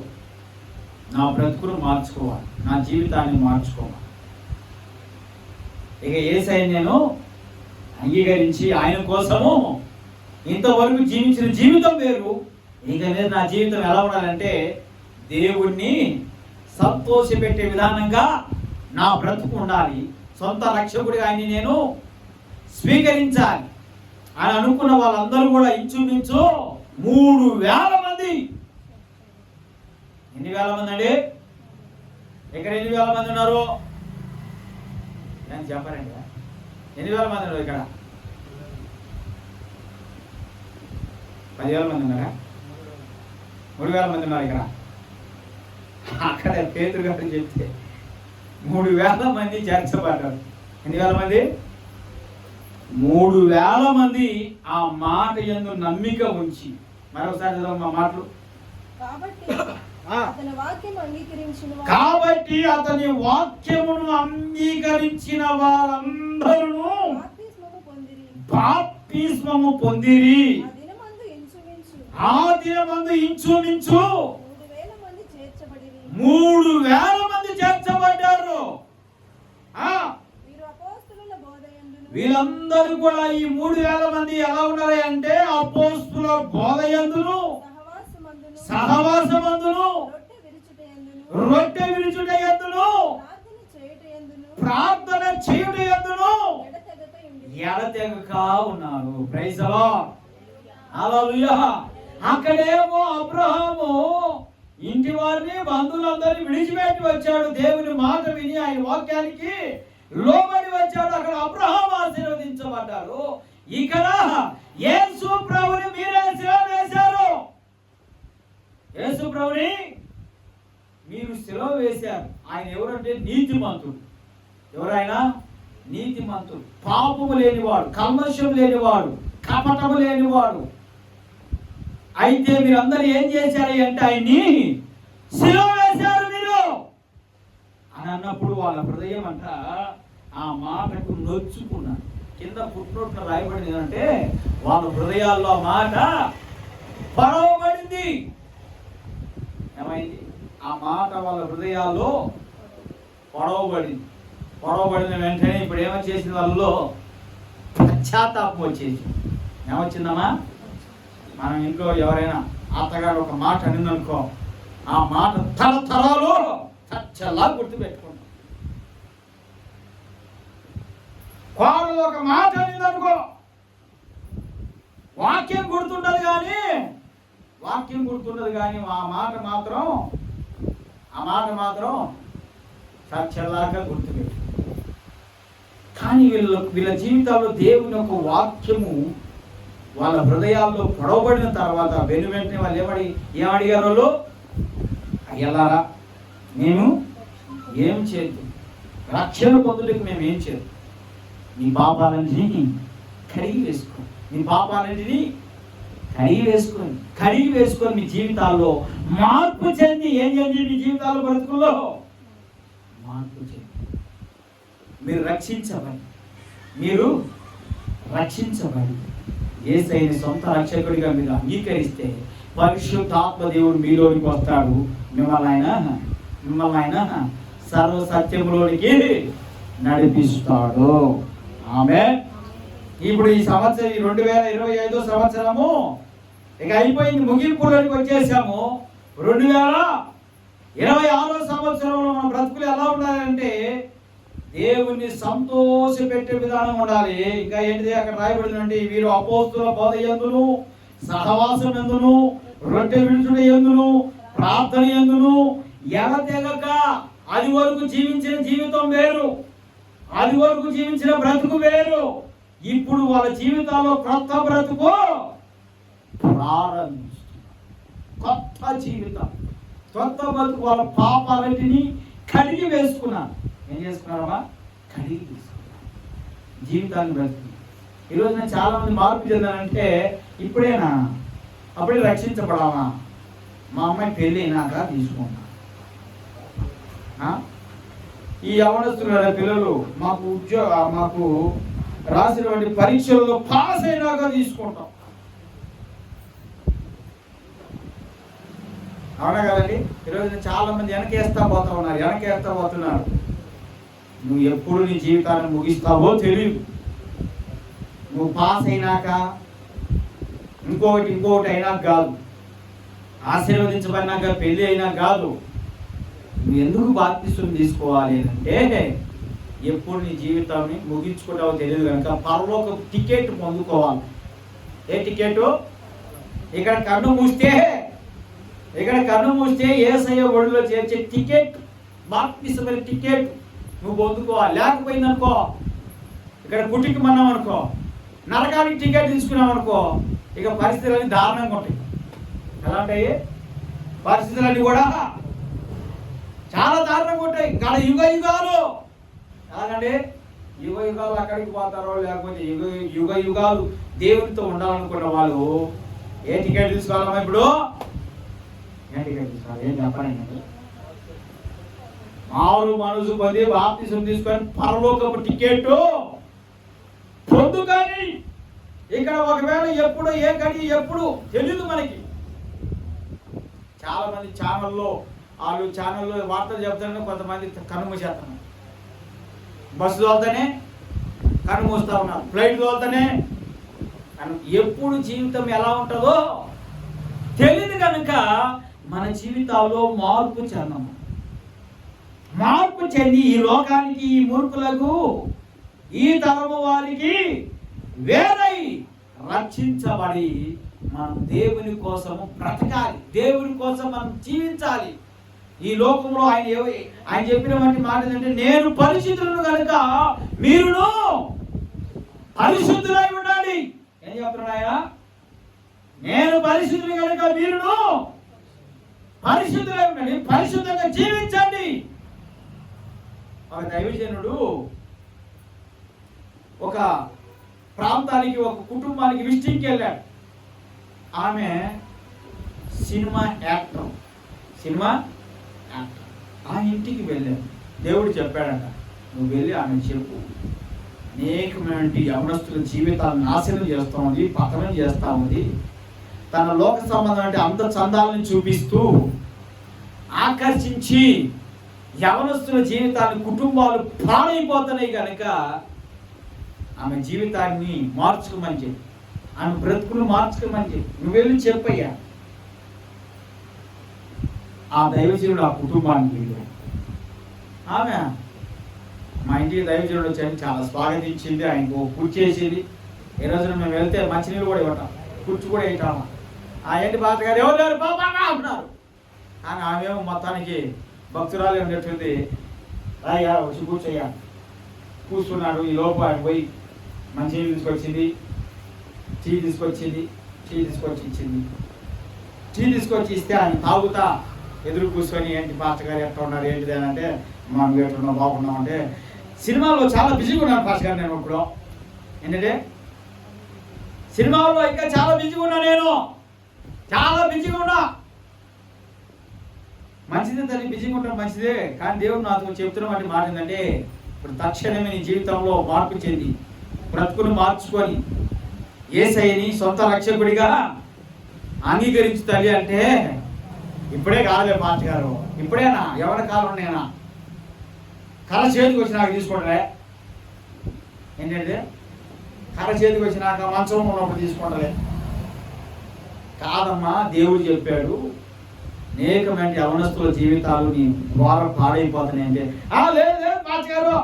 S1: నా బ్రతుకును మార్చుకోవాలి, నా జీవితాన్ని మార్చుకోవాలి. ఇక యేసయ్యను నేను అంగీకరించి ఆయన కోసము ఇంతవరకు జీవించిన జీవితం వేరు. ఇక మీద నా జీవితం ఎలా ఉండాలంటే, దేవుణ్ణి సంతోషపెట్టే విధానంగా నా బ్రతుకు ఉండాలి. సొంత రక్షకుడిగా ఆయన్ని నేను స్వీకరించాలి అని అనుకున్న వాళ్ళందరూ కూడా ఇంచుమించు 3,000 మంది. ఎన్ని వేల మంది అండి? ఇక్కడ ఎన్ని వేల మంది ఉన్నారు? నేను చెప్పారండి, ఎన్ని వేల మంది ఉన్నారు ఇక్కడ? 10,000 మంది ఉన్నారా? 3,000 మంది ఉన్నారు ఇక్కడ. అక్కడ పేతురు గారు చెప్తే 3,000 మంది చేర్చబడ్డారు. ఎన్ని వేల మంది? 3,000 మంది ఆ మాట యందు నమ్మిక ఉంచి. మరొకసారి చదవండి మా మాటలు. కాబట్టి అతని వాక్యమును అంగీకరించిన వారందరూ బాప్తిస్మము పొందిరి. ఆ దినమందు ఇంచుమించు 3,000 మంది చేర్చబడ్డారు. వీళ్ళందరూ కూడా ఈ 3,000 మంది ఎలా ఉన్నారు అంటే అపోస్తుల బోధయందును, సహవాసమందును, రొట్టె విరుచుటయందును, ప్రార్థన చేయుటయందును ఎడతెగక ఉన్నారు. Praise the lord. హల్లెలూయా. అక్కడేమో అబ్రహాము ఇంటి వారిని బంధువులందరినీ విడిచిపెట్టి వచ్చాడు. దేవుని మాట విని ఆయన వాక్యానికి లోబడి వచ్చాడు. అక్కడ అబ్రహాము ఆశీర్వదించబడ్డారు. ఇక్కడ యేసు ప్రభుని మీరే శిలువ వేశారు. యేసు ప్రభుని మీరు శిలువ వేశారు. ఆయన ఎవరంటే నీతిమంతుడు. ఎవరైనా నీతిమంతుడు, పాపము లేనివాడు, కల్మషం లేనివాడు, కపటము లేనివాడు. అయితే మీరందరూ ఏం చేశారు అంటే ఆయన్ని శిలువ వేశారు మీరు అని అన్నప్పుడు వాళ్ళ హృదయం అంట ఆ మాటకు నొచ్చుకున్నారు. కింద పుట్టినోట్ల రాయబడింది అంటే వాళ్ళ హృదయాల్లో ఆ మాట పడవబడింది. ఏమైంది? ఆ మాట వాళ్ళ హృదయాల్లో పడవబడింది. పడవబడిన వెంటనే ఇప్పుడు ఏమొచ్చేసింది? వాళ్ళలో పశ్చాత్తాపం వచ్చేసి ఏమొచ్చిందమ్మా? మనం ఇంట్లో ఎవరైనా అత్తగారు ఒక మాట అనిందనుకో, ఆ మాట తరతరాలు చచ్చలా గుర్తుపెట్టుకుంటాం. కోడలు ఒక మాట అనిందనుకో, వాక్యం గుర్తుండదు కానీ ఆ మాట మాత్రం చచ్చలాగా గుర్తుపెట్టు. కానీ వీళ్ళ జీవితాల్లో దేవుని యొక్క వాక్యము వాళ్ళ హృదయాల్లో పొడవబడిన తర్వాత వెంటనే వాళ్ళు ఏమడిగారు? వాళ్ళు అయ్యలారా మేము ఏం చేద్దాం, రక్షణ పొందుటకు మేము ఏం చేద్దాం? మీ పాపాలన్నిటినీ కడిగి వేసుకొని మీ జీవితాల్లో మార్పు చెంది ఏం చేయండి? మీ జీవితాల్లో బ్రతుకుల్లో మార్పు చెంది మీరు రక్షించబడి యేసయ్యని సొంత రక్షకుడిగా మీరు అంగీకరిస్తే పరిశుద్ధాత్మ దేవుడు మీలోనికి వస్తాడు. మిమ్మల్ని ఆయన సర్వ సత్యములోనికి నడిపిస్తాడు. ఆమేన్. ఇప్పుడు ఈ సంవత్సరం 2025 సంవత్సరము ఇక అయిపోయింది, ముగింపులోనికి వచ్చేసాము. 2026 సంవత్సరంలో మన బ్రతుకులు ఎలా ఉండాలంటే దేవుణ్ణి సంతోషపెట్టే విధానం ఉండాలి. ఇంకా ఏంటిది అక్కడ రాయబడిందంటే వీరు అపోస్తుల బోధ యందును, సహవాసం యందును, రొట్టె విరుచుట యందును, ప్రార్థన యందును ఎడతెగక. అది వరకు జీవించిన జీవితం వేరు, అది వరకు జీవించిన బ్రతుకు వేరు. ఇప్పుడు వాళ్ళ జీవితాల్లో కొత్త బ్రతుకు ప్రారంభిస్తుంది. కొత్త జీవితం, కొత్త బ్రతుకు. వాళ్ళ పాపాలన్నిటినీ కడిగి వేసుకున్నారు. ఏం చేసుకున్నారమ్మా? కడిగి తీసుకున్నారు జీవితాన్ని బ్రతుకు. ఈరోజు నేను చాలా మంది మార్పు చెందానంటే అప్పుడే రక్షించబడాలా? మా అమ్మాయి పెళ్ళి అయినాక తీసుకున్నా. ఈ యవనస్తుల పిల్లలు మాకు రాసినటువంటి పరీక్షల్లో పాస్ అయినాక తీసుకుంటాం. అవునా కదండి? ఈరోజు చాలా మంది వెనకేస్తా పోతున్నారు. నువ్వు ఎప్పుడు నీ జీవితాన్ని ముగిస్తావో తెలియదు. నువ్వు పాస్ అయినాక ఇంకొకటి అయినా కాదు, ఆశీర్వదించబడినాక పెళ్ళి అయినా కాదు. నువ్వు ఎందుకు బాప్తిసం తీసుకోవాలి అంటే ఎప్పుడు నీ జీవితాన్ని ముగించుకుంటావో తెలియదు కనుక పరలోక టికెట్ పొందుకోవాలి. ఏ టికెట్? ఇక్కడ కన్ను మూస్తే ఇక్కడ కన్ను మూస్తే యేసయ్య ఒడిలో చేర్చే టికెట్, బాప్తిస్మం టికెట్ నువ్వు పొందుకోవాలి. లేకపోయిందనుకో, ఇక్కడ కుటికి మన్నాం అనుకో, నరకానికి టికెట్ తీసుకున్నాం అనుకో, ఇక పరిస్థితులన్నీ దారుణంగా ఉంటాయి. ఎలా ఉంటాయి పరిస్థితులన్నీ కూడా? చాలా దారుణంగా ఉంటాయి. ఇక్కడ యుగ యుగాలు ఎలాగండి, యుగ యుగాలు అక్కడికి పోతారో, లేకపోతే యుగ యుగాలు దేవునితో ఉండాలనుకున్న వాళ్ళు ఏ టికెట్ తీసుకోవాలమ్మా? ఇప్పుడు ఏ టికెట్ తీసుకోవాలి? ఏం చెప్పండి. మారు మనసు పొంది బాప్తిసం తీసుకొని పరలోకపు టికెట్ పొందు. కానీ ఇక్కడ ఒకవేళ ఎప్పుడు ఏ గడి ఎప్పుడు తెలియదు మనకి. చాలా మంది ఛానల్లో వార్తలు చెప్తారని కొంతమంది కనుమూసేస్తున్నారు. బస్సు తోలుతానే కనుమూస్తా ఉన్నారు, ఫ్లైట్ తోలుతానే. ఎప్పుడు జీవితం ఎలా ఉంటుందో తెలియదు కనుక మన జీవితాల్లో మార్పు చెందము. మార్పు చెంది ఈ లోకానికి, ఈ మూర్ఖులకు, ఈ తరము వారికి వేరై రక్షించబడి మనం దేవుని కోసము బ్రతకాలి, దేవుని కోసం మనం జీవించాలి. ఈ లోకంలో ఆయన చెప్పినటువంటి మాట ఏంటంటే, నేను పరిశుద్ధులను కనుక మీరును పరిశుద్ధులై ఉండాలి. ఏం చెప్తున్నాయా? నేను పరిశుద్ధులు కనుక మీరును పరిశుద్ధులై ఉండండి, పరిశుద్ధంగా జీవించండి. ఒక దైవజనుడు ఒక ప్రాంతానికి, ఒక కుటుంబానికి విజిటింగ్కి వెళ్ళాడు. ఆమె సినిమా యాక్టర్. ఆ ఇంటికి వెళ్ళాడు. దేవుడు చెప్పాడంట, నువ్వు వెళ్ళి ఆమె చెప్పు, అనేకమైన యవనస్తుల జీవితాలను నాశనం చేస్తూ ఉంది, పతనం చేస్తూ ఉంది. తన లోక సంబంధం అంత చందాలను చూపిస్తూ ఆకర్షించి యవనస్తుల జీవితాన్ని, కుటుంబాలు పాడైపోతున్నాయి కనుక ఆమె జీవితాన్ని మార్చుకోమని చెప్పి, ఆమె బ్రతుకులు మార్చుకోమని చెప్పి నువ్వు వెళ్ళి చెప్పయ్యా. ఆ దైవజనుడు ఆ కుటుంబానికి వెళ్ళాడు. ఆమె మా ఇంటికి దైవజనుడు వచ్చి చాలా స్వాగతించింది, ఆయనకు పూర్తి చేసేది. ఈ రోజున మేము వెళ్తే మంచినీళ్ళు కూడా ఇవ్వటం, కూర్చు కూడా వేయటాము. ఆ ఏంటి బాధ గారు ఎవరు లేరు బాబా అంటున్నారు. కానీ ఆమె మొత్తానికి భక్తురాలు ఉన్నట్టుంది. అయ్యా వచ్చి కూర్చోయ్యా. కూర్చున్నాడు. ఈ లోపు ఆయన పోయి మంచినీళ్ళు తీసుకొచ్చింది, టీ తీసుకొచ్చి ఇచ్చింది. టీ తీసుకొచ్చి ఇస్తే ఆయన తాగుతా ఎదురు కూర్చొని, ఏంటి పాస్టర్ గారు ఎట్లా ఉన్నారు, ఏంటిది అని అంటే, మనం ఎట్లున్నాం బాగున్నాం అంటే, సినిమాలో చాలా బిజీగా ఉన్నాను పాస్టర్ గారు, నేను ఇప్పుడు ఏంటంటే సినిమాలో ఇంకా చాలా బిజీగా ఉన్నా, నేను చాలా బిజీగా ఉన్నా. మంచిదే తల్లి, బిజీగా ఉండడం మంచిదే. కానీ దేవుడు నాతో చెప్తున్నటువంటి మాట ఏంటంటే, ఇప్పుడు తక్షణమే నీ జీవితంలో మార్పు చెంది బ్రతుకును మార్చుకొని యేసయ్యని సొంత రక్షకుడిగా అంగీకరించు తల్లి. అంటే ఇప్పుడే కాదులే పాస్టర్ గారు, ఇప్పుడేనా? ఎవరి కాలం నేనా? కర్ర చేతికి వచ్చి నాకు తీసుకుంటారే ఏంటంటే, కర్ర చేతికి వచ్చినాక మంచం ఉన్నప్పుడు తీసుకుంటారే కాదమ్మా. దేవుడు చెప్పాడు, అనేకమైన యవనస్తుల జీవితాలు నీ ద్వారా పాడైపోతున్నాయి అంటే, లేదు పాస్టర్ గారు,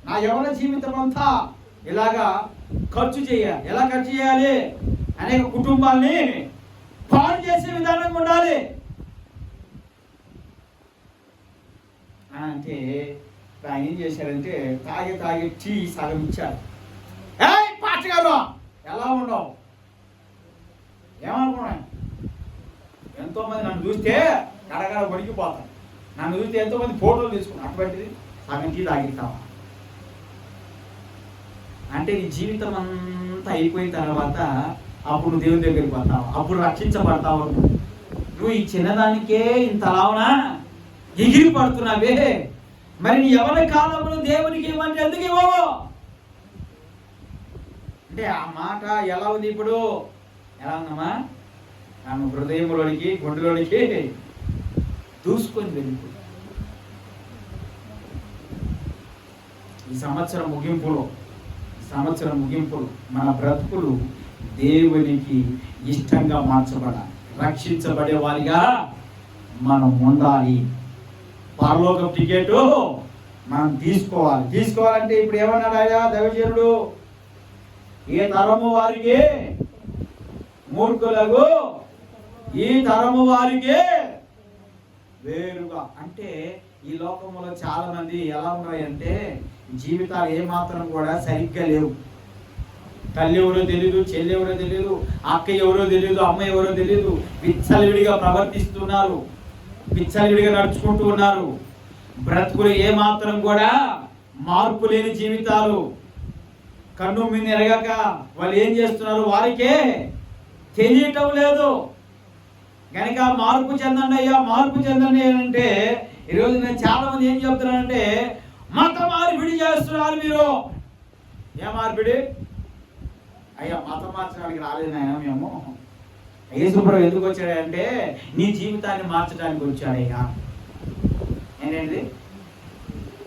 S1: నా యవన జీవితం అంతా ఇలాగా ఖర్చు చేయాలి. ఎలా ఖర్చు చేయాలి? అనేక కుటుంబాల్ని పాడు చేసే విధానంగా ఉండాలి అంటే, ఆయన ఏం చేశారంటే, తాగి టీ సగం ఇచ్చారు. పాస్టర్ గారు ఎలా ఉండవు? ఏమనుకున్నాను, ఎంతోమంది నన్ను చూస్తే గడగడ వణికిపోతాను, నన్ను చూస్తే ఎంతోమంది ఫోటోలు తీసుకున్నాను, అటువంటిది సగం టీ తాగిస్తావా అంటే, నీ జీవితం అంతా అయిపోయిన తర్వాత అప్పుడు దేవుని దగ్గరికి పోతావు, అప్పుడు రక్షించబడతావు. నువ్వు ఈ చిన్నదానికే ఇంత లావునా ఎగిరి పడుతున్నావే, మరి నీ ఎవరి కాలంలో దేవునికి ఇవ్వండి, ఎందుకు ఇవ్వవు అంటే, ఆ మాట ఎలా ఉంది ఇప్పుడు? ఎలా ఉందమ్మా? ఆమె హృదయంలోనికి, గుండెలోనికి దూసుకొని వెళ్ళిపో. ఈ సంవత్సరం ముగింపులో మన బ్రతుకులు దేవునికి ఇష్టంగా మార్చబడాలి, రక్షించబడే వారిగా మనం ఉండాలి. పరలోక టికెట్ మనం తీసుకోవాలంటే ఇప్పుడు ఏమన్నాడు ఆయా దైవజనుడు? ఏ తరము వారికి మూర్ఖులకు, ఈ తరము వారికి వేరుగా. అంటే ఈ లోకంలో చాలా మంది ఎలా ఉన్నాయంటే జీవితాలు ఏమాత్రం కూడా సరిగ్గా లేవు. తల్లి ఎవరో తెలియదు, చెల్లి ఎవరో తెలియదు, అక్క ఎవరో తెలియదు, అమ్మ ఎవరో తెలియదు. విచ్చలవిడిగా ప్రవర్తిస్తున్నారు, విచ్చలవిడిగా నడుచుకుంటూ ఉన్నారు. బ్రతుకులు ఏమాత్రం కూడా మార్పు లేని జీవితాలు. కన్ను మీద ఎరగక వాళ్ళు ఏం చేస్తున్నారు వారికే తెలియటం లేదు. కనుక మార్పు చెందండి అయ్యా, మార్పు చెందండి అంటే ఈరోజు నేను చాలా మంది ఏం చెప్తున్నానంటే మత మార్పిడి చేస్తున్నారు. మీరు ఏ మార్పిడి అయ్యా? మతం మార్చడానికి రాలేదు నాయన మేము. యేసుప్రభు ఎందుకు వచ్చాడంటే నీ జీవితాన్ని మార్చడానికి వచ్చాడయ్యా. ఏంటండి?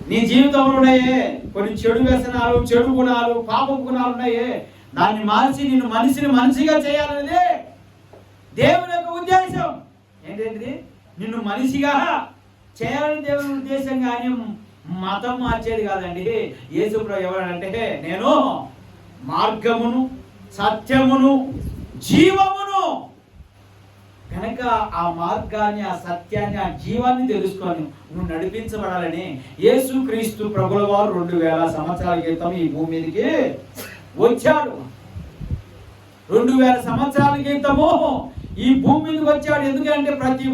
S1: నీ జీవితంలో ఉన్నాయే కొన్ని చెడు వ్యసనాలు, చెడు గుణాలు, పాపం గుణాలు ఉన్నాయే, దాన్ని మార్చి నిన్ను మనిషిగా చేయాలనేది దేవుని యొక్క ఉద్దేశం. ఏంటంటే నిన్ను మనిషిగా చేయాలని దేవుని ఉద్దేశం, కానీ మతం మార్చేది కాదండి. యేసుప్రభు ఎవరంటే నేను మార్గమును, సత్యమును, జీవమును. కనుక ఆ మార్గాన్ని, ఆ సత్యాన్ని, ఆ జీవాన్ని తెలుసుకొని నువ్వు నడిపించబడాలని యేసుక్రీస్తు ప్రభుల వారు 2000 సంవత్సరాల క్రితం ఈ భూమి మీదకి వచ్చాడు. 2000 సంవత్సరాల క్రితము ఈ భూమి మీదకి వచ్చాడు. ఎందుకంటే ప్రతి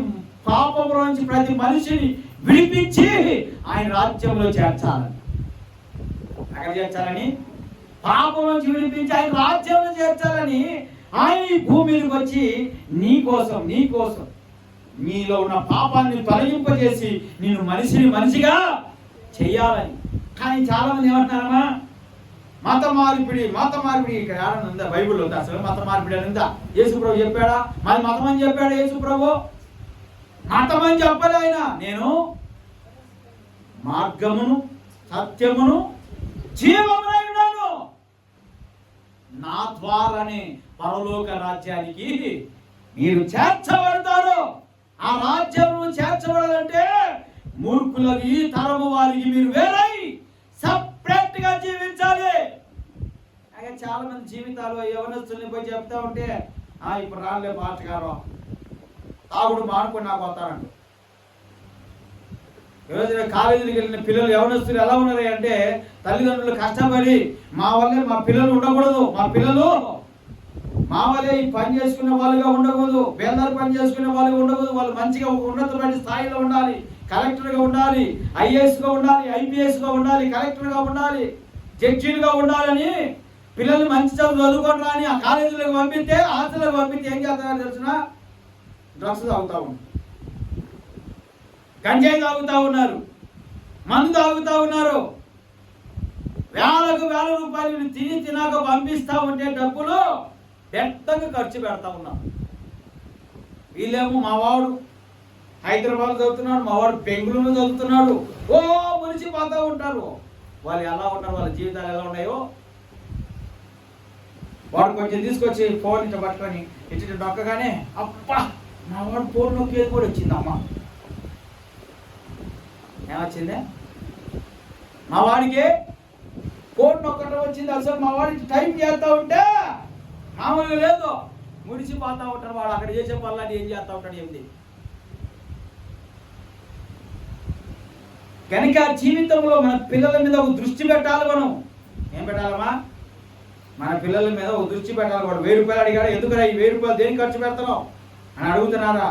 S1: పాపంలో నుంచి ప్రతి మనిషిని విడిపించి ఆయన రాజ్యంలో చేర్చాలని. ఎక్కడ చేర్చాలని? పాపం నుంచి విడిపించి ఆయన రాజ్యంలో చేర్చాలని ఆయన ఈ భూమి మీదకి వచ్చి నీ కోసం నీలో ఉన్న పాపాన్ని తొలగింపజేసి నిన్ను మనిషిగా చెయ్యాలని. కానీ చాలా మంది ఏమంటున్నారమ్మా, మత మార్పిడి ఇక్కడ ఏడని ఉందా? బైబిల్లో ఉందా అసలు మత మార్పిడి అని ఉందా? యేసుప్రభు చెప్పాడా? మరి మతం అని చెప్పాడా యేసుప్రభు? మతం అని చెప్పలే ఆయన. నేను మార్గమును, సత్యమును, జీవమునై ఉన్నాను. నా ద్వారానే పరలోక రాజ్యానికి మీరు చేర్చబడతారు. ఆ రాజ్యము చేర్చబడాలంటే మూర్ఖులకి, ఈ తరము వారికి మీరు వేరై సపరేట్ గా జీవించాలి. అలాగే చాలా మంది జీవితాలు యవనస్తుల్ని పోయి చెప్తా ఉంటే ఇప్పుడు రాలే పాస్టర్ గారు తాగుడు మానుకొని నాకు వస్తారంట. ఈరోజు కాలేజీకి వెళ్ళిన పిల్లలు యవనస్తులు ఎలా ఉన్నారు అంటే తల్లిదండ్రులు కష్టపడి మా వల్లే మా పిల్లలు ఉండకూడదు, మా వల్లే ఈ పని చేసుకునే వాళ్ళుగా ఉండకూడదు, బేల్దారు పని చేసుకునే వాళ్ళుగా ఉండకూడదు. వాళ్ళు మంచిగా ఒక ఉన్నతమైన స్థాయిలో ఉండాలి, కలెక్టర్గా ఉండాలి, ఐఏఎస్గా ఉండాలి, ఐపీఎస్గా ఉండాలి, కలెక్టర్గా ఉండాలి, జడ్జీలుగా ఉండాలని పిల్లల్ని మంచి చదువుకుంటారా అని ఆ కాలేజీలకు పంపిస్తే, హాస్టల్లోకి పంపిస్తే ఏం చేస్తారో తెలిసిన డ్రగ్స్ తాగుతూ ఉన్నారు, గంజాయి తాగుతూ ఉన్నారు, మందు తాగుతూ ఉన్నారు. వేల రూపాయలు తినాక పంపిస్తూ ఉంటే డబ్బులు పెద్దగా ఖర్చు పెడతా ఉన్నాం. వీళ్ళేమో మావాడు హైదరాబాద్ చదువుతున్నాడు, మావాడు బెంగళూరు చదువుతున్నాడు, మురిసిపోతూ ఉంటారు. వాళ్ళు ఎలా ఉన్నారు, వాళ్ళ జీవితాలు ఎలా ఉన్నాయో. వాడు కొంచెం తీసుకొచ్చి ఫోన్ ఇట్లా పట్టుకొని ఇటు నొక్కగానే అప్పా మా వాడు ఫోన్ నొక్కేది కూడా వచ్చిందమ్మా. ఏమొచ్చిందే? మా వాడికి ఫోన్ నొక్కడం వచ్చింది. అసలు మా వాడికి టైం చేస్తూ ఉంటే మామూలుగా లేదు, ముడిసిపోతూ ఉంటారు. వాడు అక్కడ చేసే పనులని ఏం చేస్తూ ఉంటాడు ఏంది. కనుక జీవితంలో మన పిల్లల మీద ఒక దృష్టి పెట్టాలి. మనం ఏం పెట్టాలమ్మా? మన పిల్లల మీద ఒక దృష్టి పెట్టాలి. వాడు 1000 రూపాయలు అడిగాడు, ఎందుకురా ఈ 1000 రూపాయలు దేనికి ఖర్చు పెడతావు అని అడుగుతున్నారా?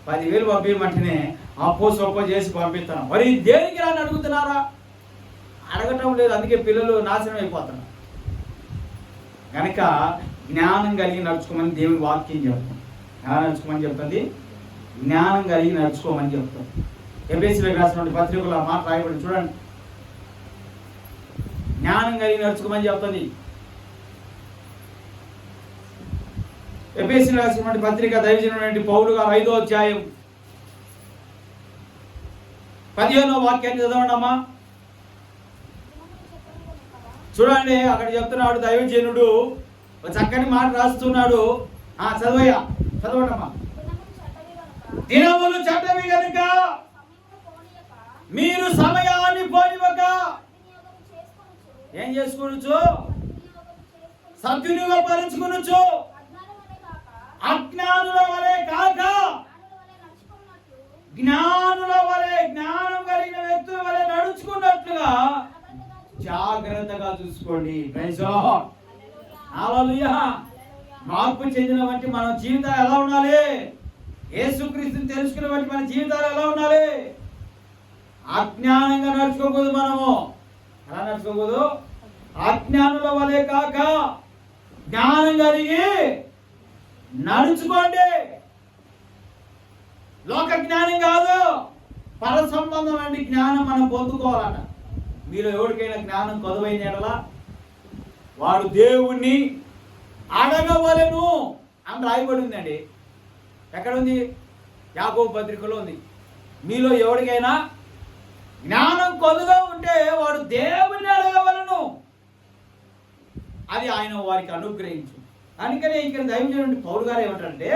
S1: 10,000 పంపించమంటేనే అప్పో సొప్పో చేసి పంపిస్తున్నాం. మరి దేనికి రాని అడుగుతున్నారా? అడగటం లేదు. అందుకే పిల్లలు నాశనం అయిపోతున్నారు. కనుక జ్ఞానం కలిగి నడుచుకోమని దేవుని వాక్యం చెప్తాం. ఎలా నడుచుకోమని చెప్తుంది? జ్ఞానం కలిగి నడుచుకోమని చెప్తాం. ఎఫెసీయులకు రాసినటువంటి పత్రికలో ఆ మాట రాయబడి చూడండి. జ్ఞానం కలిగి నడుచుకోమని చెప్తుంది. ఎఫెసీయులకు రాసినటువంటి పత్రిక దైవజనుడైన పౌలు గారు 5వ అధ్యాయం 15వ వాక్యాన్ని చదవండి అమ్మా. చూడండి, అక్కడ చెప్తున్నాడు దైవజనుడు చక్కని మాట రాస్తున్నాడు. చదవయ్యా, చదవండమ్మా. దినములు చెడ్డవి గనుక మీరు సమయాన్ని పోనివ్వక ఏం చేసుకోవచ్చు? సద్వినియోగపరుచుకొనొచ్చు. అజ్ఞానుల వలె కాక జ్ఞానుల వలె, జ్ఞానం కలిగిన వ్యక్తుల వలె నడుచుకున్నట్లుగా జాగ్రత్తగా చూసుకోండి. Praise lord. హల్లెలూయా. మార్పు చెందిన వంటి మన జీవితాలు ఎలా ఉండాలి? యేసుక్రీస్తుని తెలుసుకున్న వంటి మన జీవితాలు ఎలా ఉండాలి? అజ్ఞానంగా నడుచుకోకూడదు. మనము ఎలా నడుచుకోకూడదు? అజ్ఞానుల వలె కాక జ్ఞానం కలిగి నడుచుకోండి. లోక జ్ఞానం కాదు, పర సంబంధమైన జ్ఞానం మనం పొందుకోవాలట. మీరు ఎవరికైనా జ్ఞానం కొదువైన ఎడలా వాడు దేవుణ్ణి అడగవలెను అని రాయబడి ఉందండి. ఎక్కడుంది? యాకోబు పత్రికలో ఉంది. మీలో ఎవరికైనా జ్ఞానం కొదుగా ఉంటే వాడు దేవుణ్ణి అడగవలను, అది ఆయన వారికి అనుగ్రహించు. అందుకనే ఇక్కడ దైవజనుడు పౌలు గారు ఏమంటారంటే,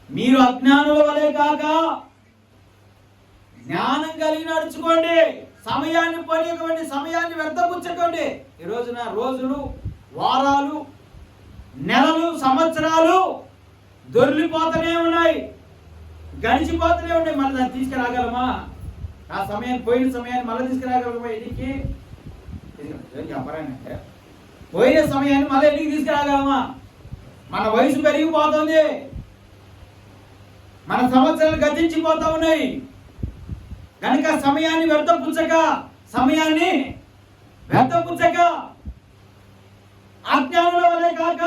S1: మీరు అజ్ఞానుల వలె కాక జ్ఞానం కలిగి నడుచుకోండి. సమయాన్ని పోనీయకండి, సమయాన్ని వ్యర్థపుచ్చకండి. ఈ రోజున రోజులు, వారాలు, నెలలు, సంవత్సరాలు దొర్లిపోతూనే ఉన్నాయి, గడిచిపోతూనే ఉన్నాయి. మళ్ళీ దాన్ని తీసుకురాగలమా? ఆ సమయాన్ని, పోయిన సమయాన్ని మళ్ళీ తీసుకురాగలమా? ఇంటికి చెప్పరానంటే పోయిన సమయాన్ని మళ్ళీ ఇంటికి తీసుకురాగలమా? మన వయసు పెరిగిపోతుంది, మన సంవత్సరాలు గతించిపోతా ఉన్నాయి. కనుక సమయాన్ని వ్యర్థపుచ్చక అజ్ఞానుల వలె కాక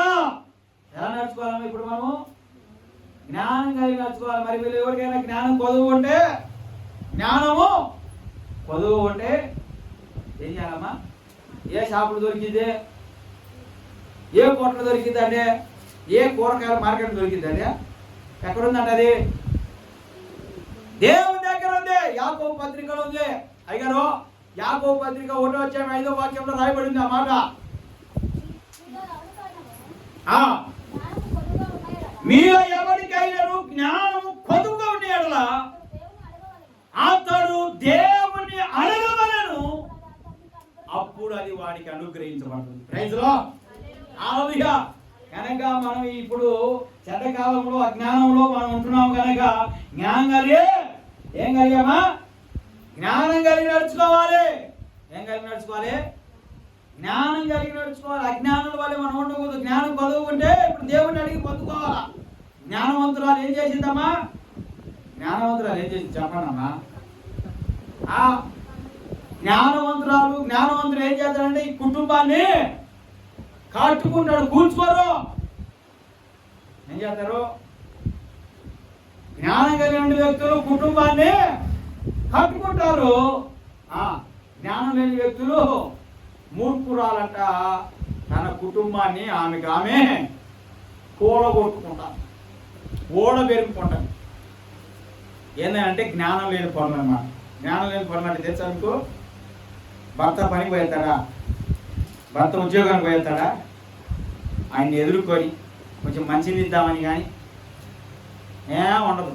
S1: ఎలా నడుచుకోవాలమ్మా? ఇప్పుడు మనము జ్ఞానం కలిగి నడుచుకోవాలి. మరి వీళ్ళు ఎవరికైనా జ్ఞానం కొదువు ఉంటే ఏం చేయాలమ్మా? ఏ షాపులు దొరికిందే, ఏ కోట్లు దొరికిందంటే, ఏ కూరగాయల మార్కెట్ దొరికిందంటే, ఎక్కడుందంట? అది దేవుని దగ్గర ఉంది. యాకోబు పత్రికలో ఉంది. అయ్యారు, యాకోబు పత్రిక 1:5 వాక్యంలో రాయబడింది ఆ మాట. మీలో ఎవరికైనా జ్ఞానము కొదువుగా ఉండేలా అతడు దేవుని అడగవలెను, అప్పుడు అది వాడికి అనుగ్రహించబడుతుంది. Praise lord. హల్లెలూయా. కనుక మనం ఇప్పుడు చెడ్డకాలంలో అజ్ఞానంలో మనం ఉంటున్నాం. కనుక జ్ఞానం కలిగి ఏం కలిగామా? జ్ఞానం కలిగి నడుచుకోవాలి. ఏం కలిగి నడుచుకోవాలి? జ్ఞానం కలిగి నడుచుకోవాలి. అజ్ఞానుల వల్ల మనం ఉండకూడదు. జ్ఞానం కొదువు ఉంటే ఇప్పుడు దేవుడిని అడిగి పొందుకోవాలా. జ్ఞానవంతురాలు ఏం చేసిందమ్మా? జ్ఞానవంతురాలు ఏం చేసింది చెప్పండి అమ్మా. జ్ఞానవంతుడు ఏం చేస్తాడంటే ఈ కుటుంబాన్ని కట్టుకుంటాడు, కూర్చుకోరు. ఏం చేస్తారు? జ్ఞానం కలిగిన వ్యక్తులు కుటుంబాన్ని కట్టుకుంటారు. జ్ఞానం లేని వ్యక్తులు మూర్ఖురాలంట తన కుటుంబాన్ని ఆమె కూలగొట్టుకుంటారు, ఓడబెరుపుకుంటారు. ఏంటంటే జ్ఞానం లేని పనులు అన్నమాట. జ్ఞానం లేని పనులు అంటే తెలుసా మీకు? భర్త పనికి పోయేస్తాడా, భర్త ఉద్యోగానికి పోయేస్తాడా, ఆయన్ని ఎదుర్కొని కొంచెం మంచిని ఇద్దామని కానీ ఉండదు.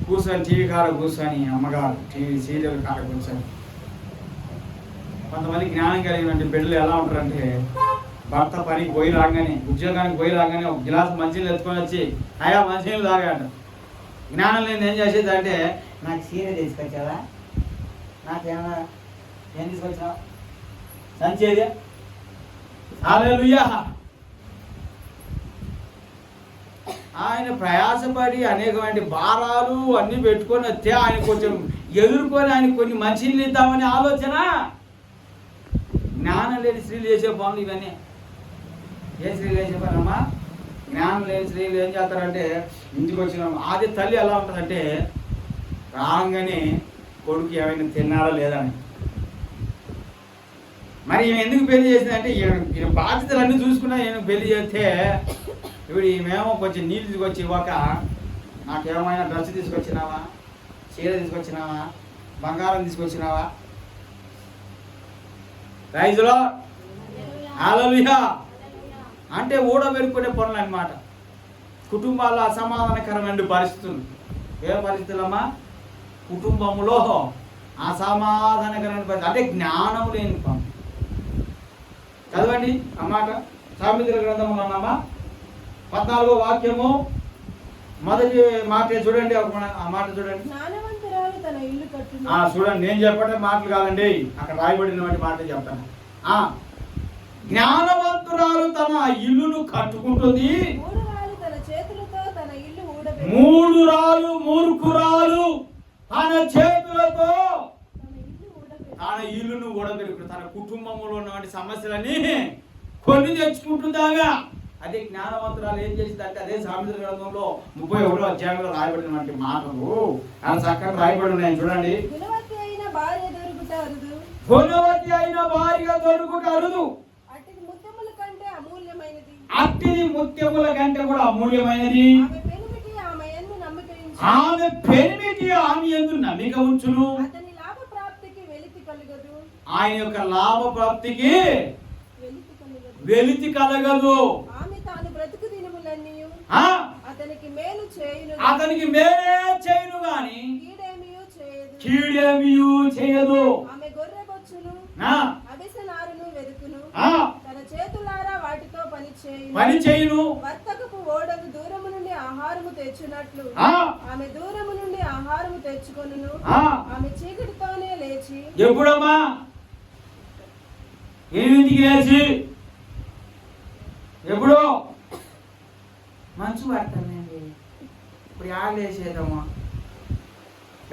S1: కూర్చొని టీవీ కాడ కూర్చొని, అమ్మగారు టీవీ సీరియల్ కాడ కూర్చొని. కొంతమంది జ్ఞానం కలిగినటువంటి బిడ్డలు ఎలా ఉంటారంటే, భర్త పనికి పోయి రాగానే, ఉద్యోగానికి పోయి రాగానే ఒక గిలాసు మంచినీళ్ళు ఎత్తుకొని వచ్చి అయా మంచినీళ్ళు తాగాడు. జ్ఞానం లేని ఏం చేసేది అంటే, నాకు చీర తీసుకొచ్చావా, నాకేమన్నా ఏం తీసుకొచ్చావా, సంచేది. హల్లెలూయా. ఆయన ప్రయాసపడి అనేకమైన భారాలు అన్నీ పెట్టుకొని వస్తే ఆయన కొంచెం ఎదుర్కొని ఆయన కొన్ని మంచినీళ్ళు ఇద్దామనే ఆలోచన. జ్ఞానం లేని స్త్రీలు చేసే పనులు ఇవన్నీ. ఏ స్త్రీలు చేసే పనమ్మా? జ్ఞానం లేని స్త్రీలు ఏం చేస్తారంటే, ఇంటికి వచ్చిన ఆది తల్లి ఎలా ఉంటుందంటే, రాగానే కొడుకు ఏమైనా తిన్నాడో లేదని. మరి ఈమె ఎందుకు పెళ్లి చేసిందంటే, ఈయన బాధ్యతలన్నీ చూసుకున్నా ఈయన పెళ్లి చేస్తే, ఇప్పుడు ఈమెమో కొంచెం నీళ్ళు తీసుకొచ్చి ఇవ్వక, నాకేమైనా డ్రెస్ తీసుకొచ్చినావా, చీర తీసుకొచ్చినావా, బంగారం తీసుకొచ్చినావా? Praise lord. హల్లెలూయా. అంటే ఊడబెరుకునే పనులు అన్నమాట. కుటుంబాల్లో అసమాధానకరమైన పరిస్థితులు. ఏ పరిస్థితులమ్మా? కుటుంబంలో అసమాధానకరమైన పరిస్థితులు అంటే జ్ఞానం లేని పనులు. చదవండి అన్నమాట. సామెతల గ్రంథంలో ఉన్నామా 14వ వాక్యము మొదటి మాట చూడండి, ఆ మాట చూడండి.
S4: జ్ఞానవంతురాలు తన ఇల్లు కట్టును.
S1: చూడండి, నేను చెప్పే మాటలు కాదండి, అక్కడ రాయబడినటువంటి మాటలు చెప్తాను. జ్ఞానవంతురాలు తన ఇల్లును కట్టుకుంటుంది.
S4: మూడు రాళ్ళు తన చేతులతో తన ఇల్లు ఊడబెట్టు.
S1: మూడు రాళ్ళు మూర్ఖురాలు తన చేతులతో తన ఇల్లును ఊడబెట్టు. తన కుటుంబంలో ఉన్నటువంటి సమస్యలని కొన్ని తెచ్చుకుంటుందాగా. అదే జ్ఞానవంతురాలు ఏం చేసిందంటే, అదే సామెతల గ్రంథంలో 31వ అధ్యాయంలో రాయబడినటువంటి మాటలు చాలా చక్కగా రాయబడి ఉన్నాయి. చూడండి,
S4: గుణవతి అయిన భార్య దొరుకుట అరుదు.
S1: గుణవతి అయిన భార్య దొరుకుట అరుదు.
S4: అట్టిది ముత్యముల కంటే అమూల్యమైనది.
S1: అట్టిది ముత్యముల కంటే కూడా అమూల్యమైనది.
S4: ఆమె పెనిమిటి ఆమె యందు నమ్మిక ఉంచును.
S1: ఆమె పెనిమిటి ఆమె యందు నమ్మిక ఉంచును.
S4: అతని లాభ ప్రాప్తికి వెలితి కలుగదు.
S1: ఆయన యొక్క లాభ ప్రాప్తికి వెలితి కలగదు.
S4: ఆమె తాను బ్రతుకు దినములన్నీ అతనికి మేలు చేయును.
S1: అతనికి మేలే చేయును గాని కీడేమీ చేయదు.
S4: ఆమె గొర్రెబొచ్చును అవిసెనారును వెదుకును. తన చేతులారా వాటితో పని చేయును. వర్తకపు ఓడకు దూరము నుండి ఆహారము తెచ్చునట్లు ఆమె దూరము నుండి ఆహారము తెచ్చుకొనును. ఆమె చీకటితోనే లేచి.
S1: ఎప్పుడమ్మా? 8ంటికి లేచి. ఎప్పుడు? మంచు పడతానండి, ఇప్పుడు ఆడేసేదమ్మా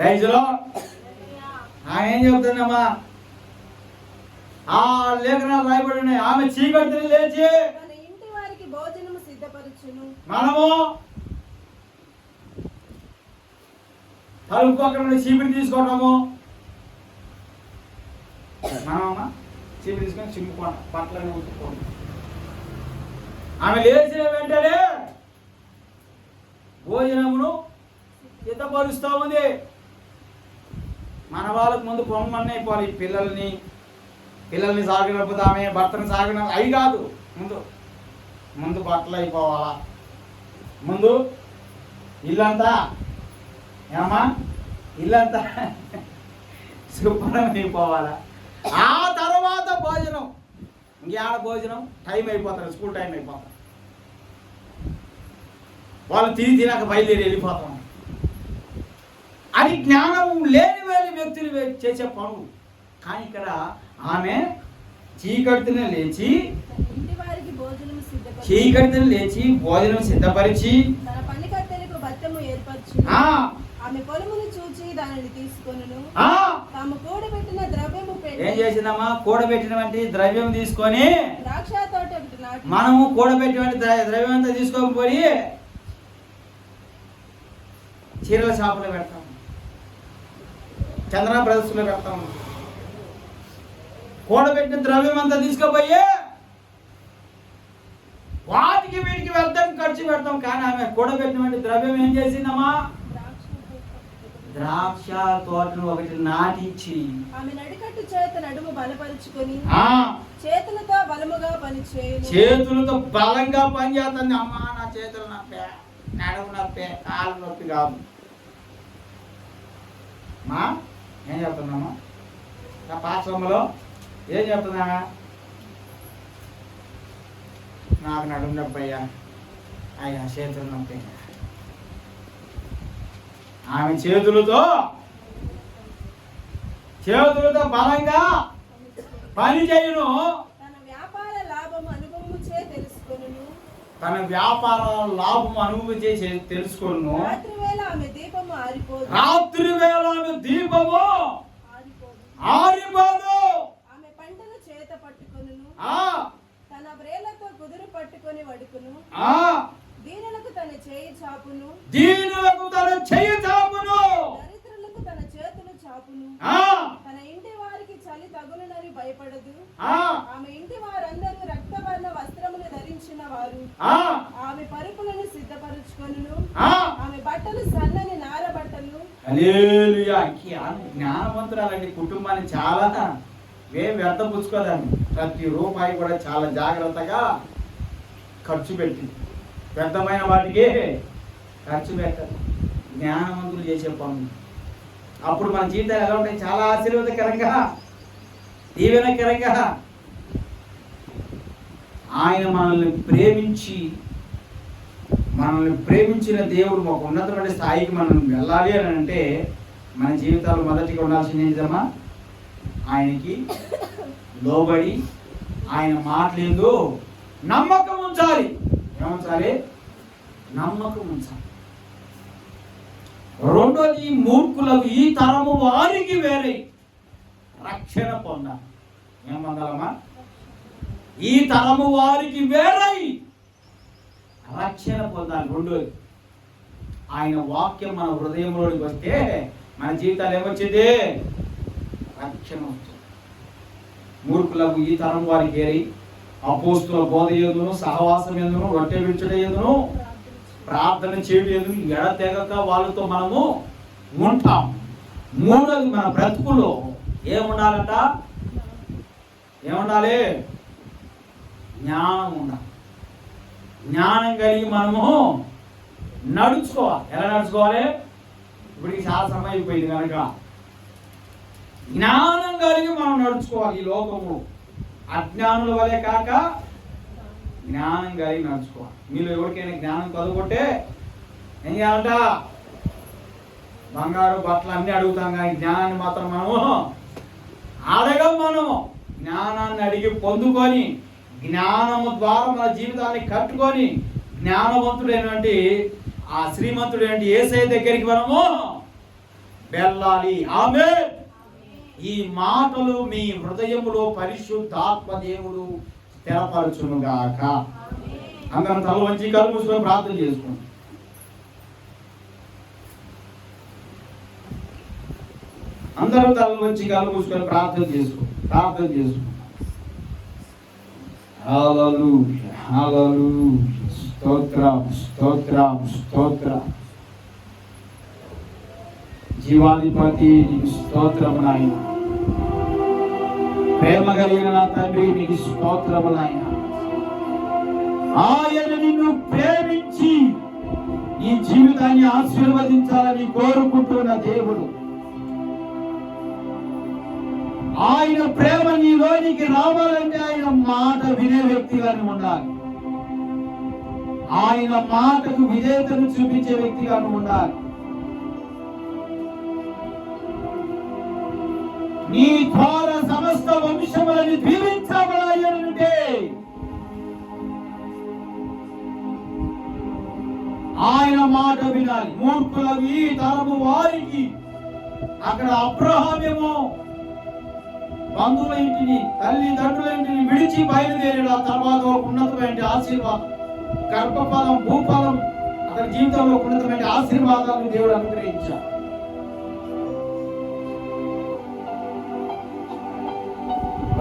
S1: రైజులో. ఏం చెప్తుందమ్మా? లేఖనాలు రాయబడి ఉన్నాయి. ఆమె చీకటిని లేచి
S4: తన ఇంటి వారికి భోజనము సిద్ధపరచును.
S1: మనము తలుపు పక్కన నుండి చీపిరి తీసుకోవటము. మనమమ్మా చీపిరి తీసుకొని చిమ్ముకోండి, పట్లని ఉతుక్కోండి. ఆమె లేచిన వెంటనే భోజనమును సిద్ధపరుస్తూ ఉంది. మన వాళ్ళకు ముందు పొమ్మని అయిపోవాలి. పిల్లల్ని సాగినప్పుడు ఆమె భర్తను సాగిన అవి కాదు, ముందు బట్టలు అయిపోవాలా, ముందు ఇల్లంతా ఏమమ్మా ఇల్లంతా శుభ్రం అయిపోవాలా. ఆ తర్వాత భోజనం. ఇంకేడ భోజనం? టైం అయిపోతారు, స్కూల్ టైం అయిపోతారు. వాళ్ళు తినాక బయలుదేరి వెళ్ళిపోతాం. అది జ్ఞానం లేని వ్యక్తులు చేసే పనులు. కానీ ఇక్కడ ఆమె చీకటిని లేచి భోజనం సిద్ధపరిచి
S4: తన పనికత్తెలకు బత్తము ఏర్పరచు. ఆమె పొలమును చూచి దానిని తీసుకొనును. తాము కూడబెట్టిన ద్రవ్యము
S1: ఏం చేసిందమ్మా? కూడబెట్టినటువంటి ద్రవ్యం తీసుకొని
S4: ద్రాక్ష తోట
S1: మనము కూడబెట్టినటువంటి ద్రవ్యం అంతా తీసుకొని పోయి చీరల షాపులో పెడతాం, చంద్ర ప్రదర్శనలో పెడతాం. కూడబెట్టిన ద్రవ్యం అంతా తీసుకుపోయి వాటికి వీటికి వెళ్తాం, ఖర్చు పెడతాం. కానీ ఆమె కూడబెట్టినటువంటి ద్రవ్యం ఏం చేసిందమ్మా? ద్రాక్ష తోటను ఒకటి నాటించి
S4: ఆమె నడికట్టు చేత నడుము బలపరుచుకొని చేతులతో బలముగా పనిచేయును.
S1: చేతులతో బలంగా పనిచేస్తుంది. అమ్మా నా చేతులు నొప్పే, నడుము నొప్పే, కాలు నొప్పి కాదు. మా ఏం చెప్తున్నామా? నా పాఠశాలలో ఏం చెప్తున్నా? నాకు నడుము నొప్పి అయ్యా చేతులు నొప్పి. ఆమె చేతులతో బలంగా పని చేయును.
S4: తన వ్యాపార లాభం అనుభవము చే తెలుసుకొనును.
S1: తన వ్యాపార లాభం అనుభవం చేసి తెలుసుకొను.
S4: రాత్రి వేళ ఆమె దీపము ఆరిపోదు. ఆమె పంటను చేత పట్టుకొనును. తన వ్రేళ్లతో కుదురు పట్టుకొని వడుకును. దీనులకు తన చేయి చాపును. దరిద్రులకు తన చేతులు చాపును. తన ఇంటి వారికి చలి తగులునని భయపడదు. ఆమె ఇంటి వారందరూ రక్తవర్ణ వస్త్రములు ధరించిన వారు. ఆమె పరుపులను సిద్ధపరుచుకొనును. ఆమె బట్టలు సన్నని నార బట్టలు.
S1: హల్లెలూయా. జ్ఞానవంతురాలండి. కుటుంబాన్ని చాలా వ్యర్థపుచ్చుకోదండి. ప్రతి రూపాయి కూడా చాలా జాగ్రత్తగా ఖర్చు పెట్టింది. వ్యర్థమైన వాటికి ఖర్చు పెట్టదు. జ్ఞానవంతులు చేసే పనులు. అప్పుడు మన జీవితాలు ఎలా ఉంటాయి? చాలా ఆశీర్వాదకరంగా, దీవెనకరంగా. ఆయన మనల్ని ప్రేమించి మనల్ని ప్రేమించిన దేవుడు ఒక ఉన్నతమైన స్థాయికి మనం వెళ్ళాలి అని అంటే మన జీవితాలు మొదటిగా ఉండాల్సింది ఏంటమ్మా? ఆయనకి లోబడి ఆయన మాటలేందో నమ్మకం ఉంచాలి. ఏముంచాలి? నమ్మకం ఉంచాలి. రెండోది, మూర్ఖులకు ఈ తరము వారికి వేరే రక్షణ పొందాలి. ఏం పొందాలమ్మా? ఈ తరము వారికి వేరై రక్షణ పొందాలి. రెండోది, ఆయన వాక్యం మన హృదయంలోకి వస్తే మన జీవితాలు ఏమొచ్చింది? రక్షణ వస్తుంది. మూర్ఖులకు ఈ తరం వారికి వేరై అపోస్తుల బోధ ఎందును, సహవాసం ఎందును, రొట్టె విడుచుట ఎందును, ప్రార్థన చేయడం ఎందును ఎడతెగక వాళ్ళతో మనము ఉంటాం. మూడోది, మన బ్రతుకులో ఏముండాలంట? ఏముండాలి? జ్ఞానం ఉండాలి. జ్ఞానం కలిగి మనము నడుచుకోవాలి. ఎలా నడుచుకోవాలి? ఇప్పటికి చాలా సమయం అయిపోయింది కనుక జ్ఞానం కలిగి మనం నడుచుకోవాలి. ఈ లోకము అజ్ఞానుల వలె కాక జ్ఞానం కలిగి నడుచుకోవాలి. మీలో ఎవరికైనా జ్ఞానం చదువుకుంటే ఏం చేయాలంట? బంగారు బట్టలు అన్నీ అడుగుతాం కానీ జ్ఞానాన్ని మాత్రం మనము అడగం. మనము జ్ఞానాన్ని అడిగి పొందుకొని జ్ఞానము ద్వారా మన జీవితాన్ని కట్టుకొని జ్ఞానవంతుడైనటువంటి ఆ శ్రీమంతుడైనటువంటి యేసయ్య దగ్గరికి మనము వెళ్ళాలి. ఆమేన్. ఈ మాటలు మీ హృదయములో పరిశుద్ధాత్మ దేవుడు స్థిరపరచునుగాక. అందరం తల వంచి కళ్ళు మూసుకొని ప్రార్థన చేసుకోండి. అందరూ తల వంచి కళ్ళు మూసుకొని ప్రార్థన చేసుకోండి. హల్లెలూయా, హల్లెలూయా. స్తోత్రం, స్తోత్రం, స్తోత్రం. జీవాధిపతి నీకు స్తోత్రం నాయన. ప్రేమ కలిగిన నా తండ్రి నీకు స్తోత్రం నాయన. ఆయన నిన్ను ప్రేమించి నీ జీవితాన్ని ఆశీర్వదించాలని కోరుకుంటున్న దేవుడు. ఆయన ప్రేమ నీలోనికి రావాలంటే ఆయన మాట వినే వ్యక్తిగానే ఉండాలి. ఆయన మాటకు విధేయతను చూపించే వ్యక్తిగానే ఉండాలి. నీ ద్వారా సమస్త వంశములను దీవించబడాలంటే ఆయన మాట వినాలి. మూర్ఖులకు ఈ తరము వారికి అక్కడ అబ్రహామేమో బంధువుల ఇంటిని, తల్లిదండ్రుల ఇంటిని విడిచి బయలుదేరాడు. ఆ తర్వాత ఒక ఉన్నతమైన ఆశీర్వాదం, గర్భఫలం, భూఫలం, అతని జీవితంలో ఉన్నతమైన ఆశీర్వాదాలను దేవుడు అనుగ్రహించాడు.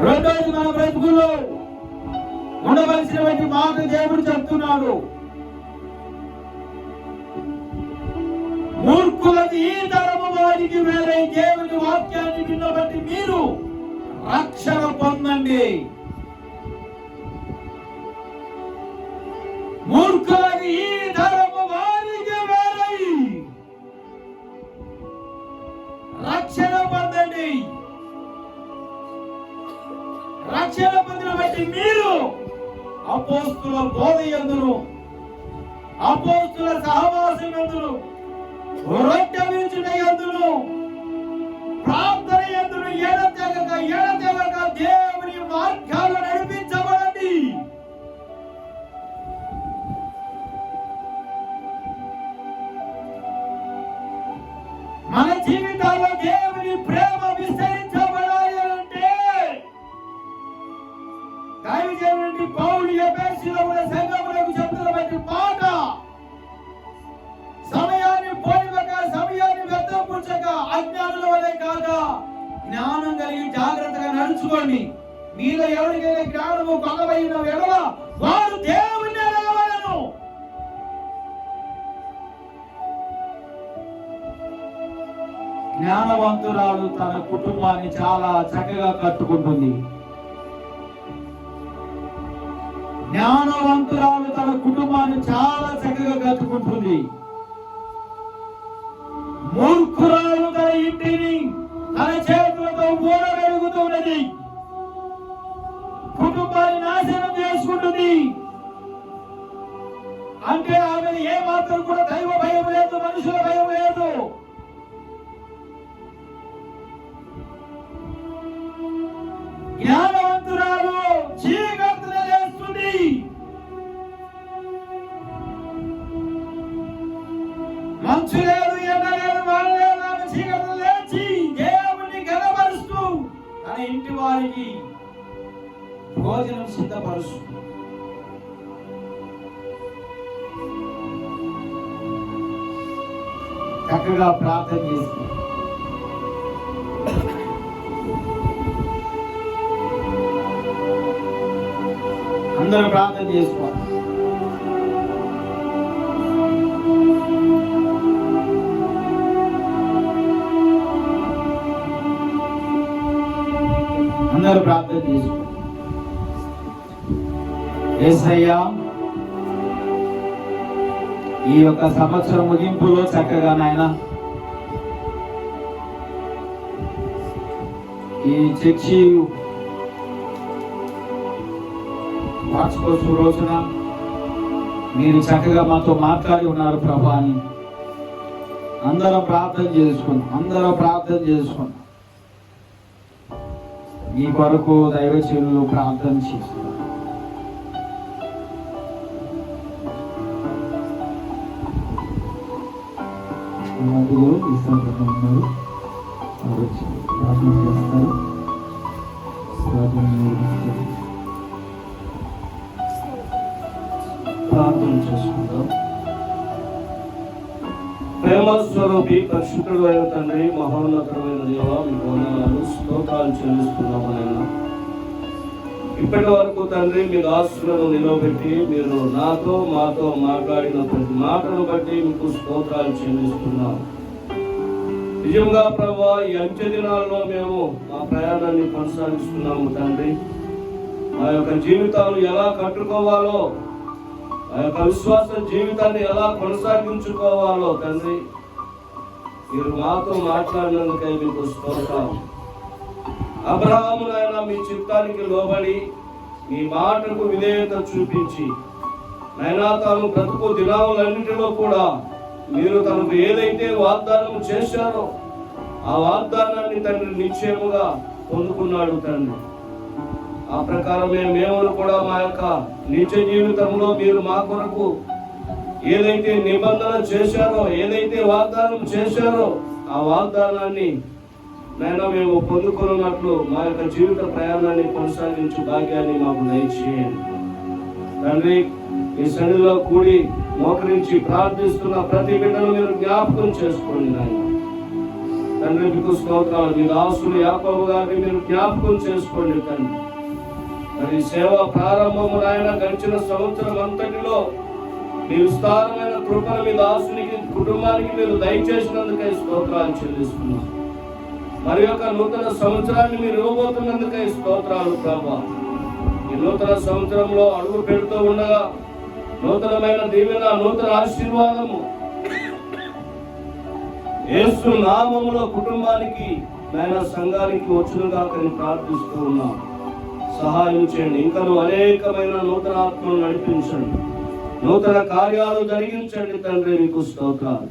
S1: రెండోది, మన బ్రతుకుల్లో ఉండవలసినటువంటి మాట దేవుడు చెప్తున్నాడు. మూర్ఖులది ఈ తరము వారికి వేరే దేవుని వాక్యాన్ని విన్నబట్టి మీరు రక్షణ పొందండి. మూర్ఖులది ఈ తరము వారికి వేరే రక్షణ పొందండి. రక్షణ పొందిన బట్టి మీరు అపోస్తుల బోధ యందును, అపోస్తుల సహవాసం యందును, రొట్టె విరుచుట యందును, ప్రార్థన యందును ఎడతెగక దేవుని మార్గాలు నడిపించబడండి. మన జీవితాల్లో దేవుని ప్రేమ విస్తరించబడాలంటే దైవజనుడి పౌలు ఎఫెసీయుల సంఘములకు చెప్తున్నటువంటి మాట, సమయాన్ని పోనివ్వక, సమయాన్ని వ్యర్థపుచ్చక, అజ్ఞానుల వలె కాక జ్ఞానం కలిగి జాగ్రత్తగా నడుచుకోండి. మీలో ఎవరికైనా జ్ఞానము కొలవైన ఎడల వారు దేవుని ఎరగవలెను. జ్ఞానవంతురాలు తన కుటుంబాన్ని చాలా చక్కగా కట్టుకుంటుంది. జ్ఞానవంతురాలు తన కుటుంబాన్ని చాలా చక్కగా కట్టుకుంటుంది. మూర్ఖురాలు తన ఇంటిని తన చేతులతో ఊరగలుగుతున్నది, కుటుంబాన్ని నాశనం చేసుకుంటుంది. అంటే ఆమె ఏ మాత్రం కూడా దైవ భయం లేదు, మనుషుల భయం లేదు. జ్ఞానవంతురాలు చీకటిని లేస్తుంది. మంచు లేదు, ఎండ లేదు, వాన లేదు, ఆమె చీకటిని లేచి దేవుని ఘనపరుస్తూ తన ఇంటి వారికి భోజనం సిద్ధపరుస్తూ చక్కగా ప్రార్థన చేస్తూ అందరూ ప్రార్థన చేసుకోవాలి. అందరూ ప్రార్థన చేసుకోవాలి. యేసయ్యా, ఈ యొక్క సంవత్సరం ముగింపులో చక్కగా నాయన ఈ చర్చి వార్షికోత్సవ రోజున మీరు చక్కగా మాతో మాట్లాడి ఉన్నారు ప్రభా అని అందరం ప్రార్థన చేసుకున్నాం. మీ కొరకు దైవజనులు ప్రార్థన చేస్తున్నారు.
S2: మధ్యలో ఈ సందర్భం ఉన్నారు, ప్రార్థన చేస్తారు.
S1: ప్రార్థన చేసుకుందాం.
S3: ప్రేమ స్వరూపి పరిశుద్ధుడు అయిన తండ్రి, మహోన్నతమైన దేవ, మీకు వందనాలు, స్తోత్రాలు చెల్లిస్తున్నామనైనా. ఇప్పటి వరకు తండ్రి మీ దాసులను నిలవబెట్టి మీరు మాతో మాట్లాడిన ప్రతి మాటను బట్టి మీకు స్తోత్రాలు చెల్లిస్తున్నాం. నిజంగా ప్రభా, ఈ అంచె దినాల్లో మేము మా ప్రయాణాన్ని కొనసాగిస్తున్నాము తండ్రి. మా యొక్క జీవితాలు ఎలా కట్టుకోవాలో, ఆ యొక్క విశ్వాస జీవితాన్ని ఎలా కొనసాగించుకోవాలో తండ్రి మీరు మాతో మాట్లాడినందుకై మీకు స్తోత్రాలు. అబ్రహామునైనా మీ చిత్తానికి లోబడి మీ మాటకు విధేయత చూపించి నైనా తాను బ్రతుకు దినాలన్నిటిలో కూడా మీరు తనకు ఏదైతే వాగ్దానం చేశారో ఆ వాగ్దానాన్ని తండ్రి నిశ్చయముగా పొందుకున్నాడు తండ్రి. ఆ ప్రకారమే మేము కూడా మా యొక్క నిత్య జీవితంలో మీరు మా కొరకు ఏదైతే నిబంధన చేశారో, ఏదైతే వాగ్దానం చేశారో ఆ వాగ్దానాన్ని నైనా మేము పొందుకున్నట్లు మా యొక్క జీవిత ప్రయాణాన్ని కొనసాగించు భాగ్యాన్ని మాకు దయచేయండి తండ్రి. ఈ సన్నిధిలో కూడి మోకరించి ప్రార్థిస్తున్న ప్రతి బిడ్డను మీరు జ్ఞాపకం చేసుకోండి నాయన తండ్రి. మీకు స్తోత్రాలు. మీ దాసులు యాకోబు గారిని మీరు జ్ఞాపకం చేసుకోండి తండ్రి. మరి సేవ ప్రారంభము నాయన గడిచిన సంవత్సరం అంతటిలో మీ విస్తారమైన కృపను మీ దాసునికి కుటుంబానికి మీరు దయచేసినందుకై స్తోత్రాలు చెల్లిస్తున్నాం. మరి యొక్క నూతన సంవత్సరాన్ని మీరు ఇవ్వబోతున్నందుకై స్తోత్రాలు ప్రభా. ఈ నూతన సంవత్సరంలో అడుగు పెడుతూ ఉండగా నూతనమైన దీవెన, నూతన ఆశీర్వాదము యేసు నామములో కుటుంబానికి నాయన సంఘానికి వచ్చునుగాకని ప్రార్థిస్తూ ఉన్నాం. సహాయం చేయండి. ఇంకను అనేకమైన నూతన ఆత్మను నడిపించండి, నూతన కార్యాలు జరిగించండి తండ్రి. మీకు స్తోత్రాలు.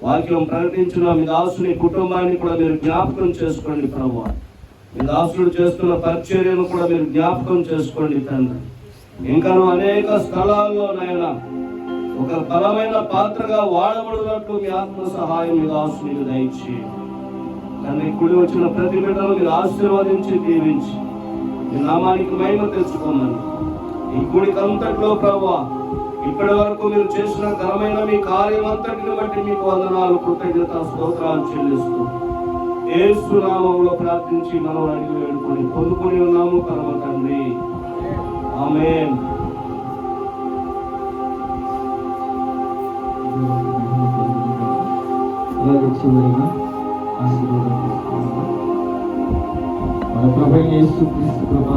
S3: వాక్యం ప్రకటించిన మీ దాసుని కుటుంబాన్ని కూడా మీరు జ్ఞాపకం చేసుకోండి ప్రభువా. మీ దాసుడు చేస్తున్న పరిచర్యను కూడా మీరు జ్ఞాపకం చేసుకోండి తండ్రి. ఇంకను అనేక స్థలాల్లో నాయన ఒక బలమైన పాత్రగా వాడబడినట్లు మీ ఆత్మ సహాయం మీ దాసునికి దయచేయండి తండ్రి. కూడి వచ్చిన ప్రతి బిడ్డను మీరు ఆశీర్వదించి దీవించి మీ నామానికి మహిమ తెచ్చుకోమని ఈ కూడికంతట్లో ప్రభువా ఇప్పటి వరకు మీరు చేసిన ఘనమైన మీ కార్యం అంతటిని బట్టి మీకు వందనాలు, కృతజ్ఞత, స్తోత్రాలు చెల్లిస్తూ యేసు నామములో ప్రార్థించి మనం అడిగి వేడుకొని పొందుకొని ఉన్నాము పరమ తండ్రి. ఆమేన్.
S2: చివరిగా ఆశీర్వాదం తీసుకుందాం. మన ప్రభువైన యేసుక్రీస్తు కృప,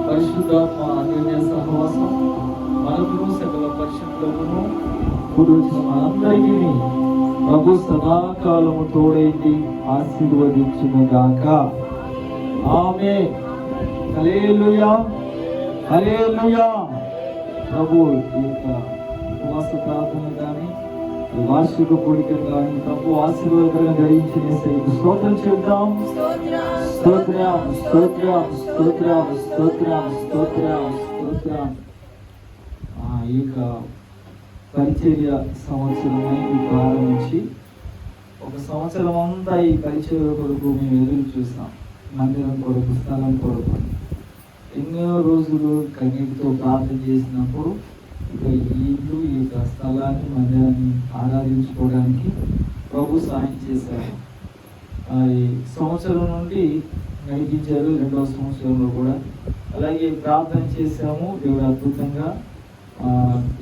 S2: పరిశుద్ధాత్మ అన్యోన్య సహవాసం మనకును సకల పరిశుద్ధులను కూడి వచ్చిన మనందరికీ ప్రభు సదాకాలము తోడైంది ఆశీర్వదించునుగాక. ఆమేన్. హల్లెలూయా, హల్లెలూయా. ప్రభు ఈ యొక్క ఉపవాస ప్రార్థన కానీ ఈ వార్షిక కోరికలు కానీ ప్రభు ఆశీర్వాదకరంగా జరిగించిన యేసయ్యకు స్తోత్రం చెప్దాం. స్తోత్రం స్తోత్రం స్తోత్రం స్తోత్రం స్తోత్రం స్తోత్రం. ఈ యొక్క పరిచర్య సంవత్సరమై ప్రారంభించి ఒక సంవత్సరం అంతా ఈ పరిచర్య కొరకు మేము ఎదురు చూసాం. మందిరం కొరకు, స్థలం కొరకు ఎన్నో రోజులు కన్నీటితో ప్రార్థన చేసినప్పుడు ఇక ఈ ఇల్లు, ఈ యొక్క స్థలాన్ని, మందిరాన్ని ఆరాధించుకోవడానికి ప్రభు సహాయం చేశారు. ఈ సంవత్సరం నుండి నడిపించారు. 2వ సంవత్సరంలో కూడా అలాగే ప్రార్థన చేశాము. దేవుడు అద్భుతంగా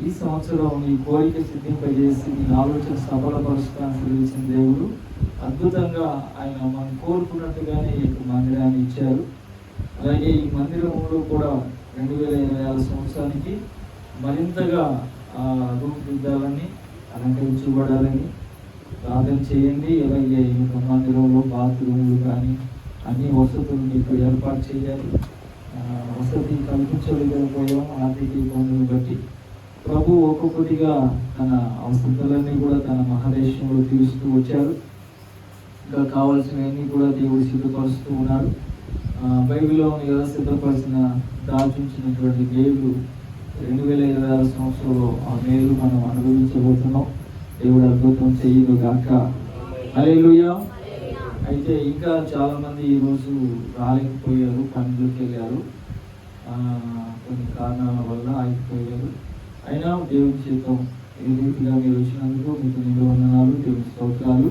S2: ఈ సంవత్సరం ఈ కోరిక సిద్ధింపజేసి ఈ ఆలోచన సఫలపరుస్తాను తెలిసిన దేవుడు అద్భుతంగా ఆయన మనం కోరుకున్నట్టుగానే ఈ మందిరాన్ని ఇచ్చారు. అలాగే ఈ మందిరంలో కూడా 2026 సంవత్సరానికి మరింతగా రూపుదిద్దాలని, అలంకరించబడాలని ప్రార్థన చేయండి. అలాగే ఈ మందిరంలో బాత్రూములు కానీ అన్ని వసతులు మీకు ఏర్పాటు చేయాలి. వసతి కల్పించలేకపోయాం ఆర్థిక ఇబ్బందులను బట్టి. ప్రభు ఒక్కొక్కటిగా తన అవసరాలన్నీ కూడా తన మహాదేశంలో తీరుస్తూ వచ్చారు. ఇంకా కావాల్సినవన్నీ కూడా దేవుడు సిద్ధపరుస్తూ ఉన్నాడు. బైబిల్లో ఎలా సిద్ధపరిచిన దాచుంచినటువంటి దేవుడు 2026 సంవత్సరంలో ఆ మేలు మనం అనుభవించబోతున్నాం. దేవుడు అద్భుతం చేయదు గాక. హల్లెలూయా. అయితే ఇంకా చాలామంది ఈరోజు రాలేకపోయారు, పనులకు వెళ్ళారు, కొన్ని కారణాల వల్ల ఆగిపోయారు. అయినా దేవుని చేతం ఈ రీతిగా మీరు వచ్చినందుకు మీకు నిండు వందనాలు, దేవుని స్తోత్రాలు.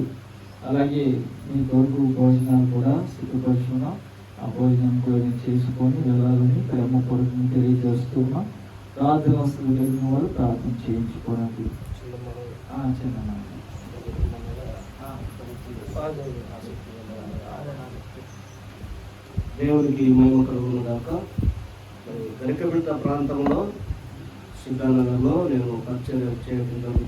S2: అలాగే మీ కొరకు భోజనాలు కూడా సిద్ధపరుచున్నాం. ఆ భోజనం కూడా నేను చేసుకొని వెళ్ళాలని ప్రేమ కొరకు తెలియజేస్తున్నాం. ప్రార్థన వస్తువులు కలిగిన వారు ప్రార్థన చేయించుకోవడానికి చిన్న
S3: దేవునికి మహిమ కలుగును గాక. గరికబిడ్డ ప్రాంతంలో సిద్ధానగర్లో నేను పరిచయం చేయడం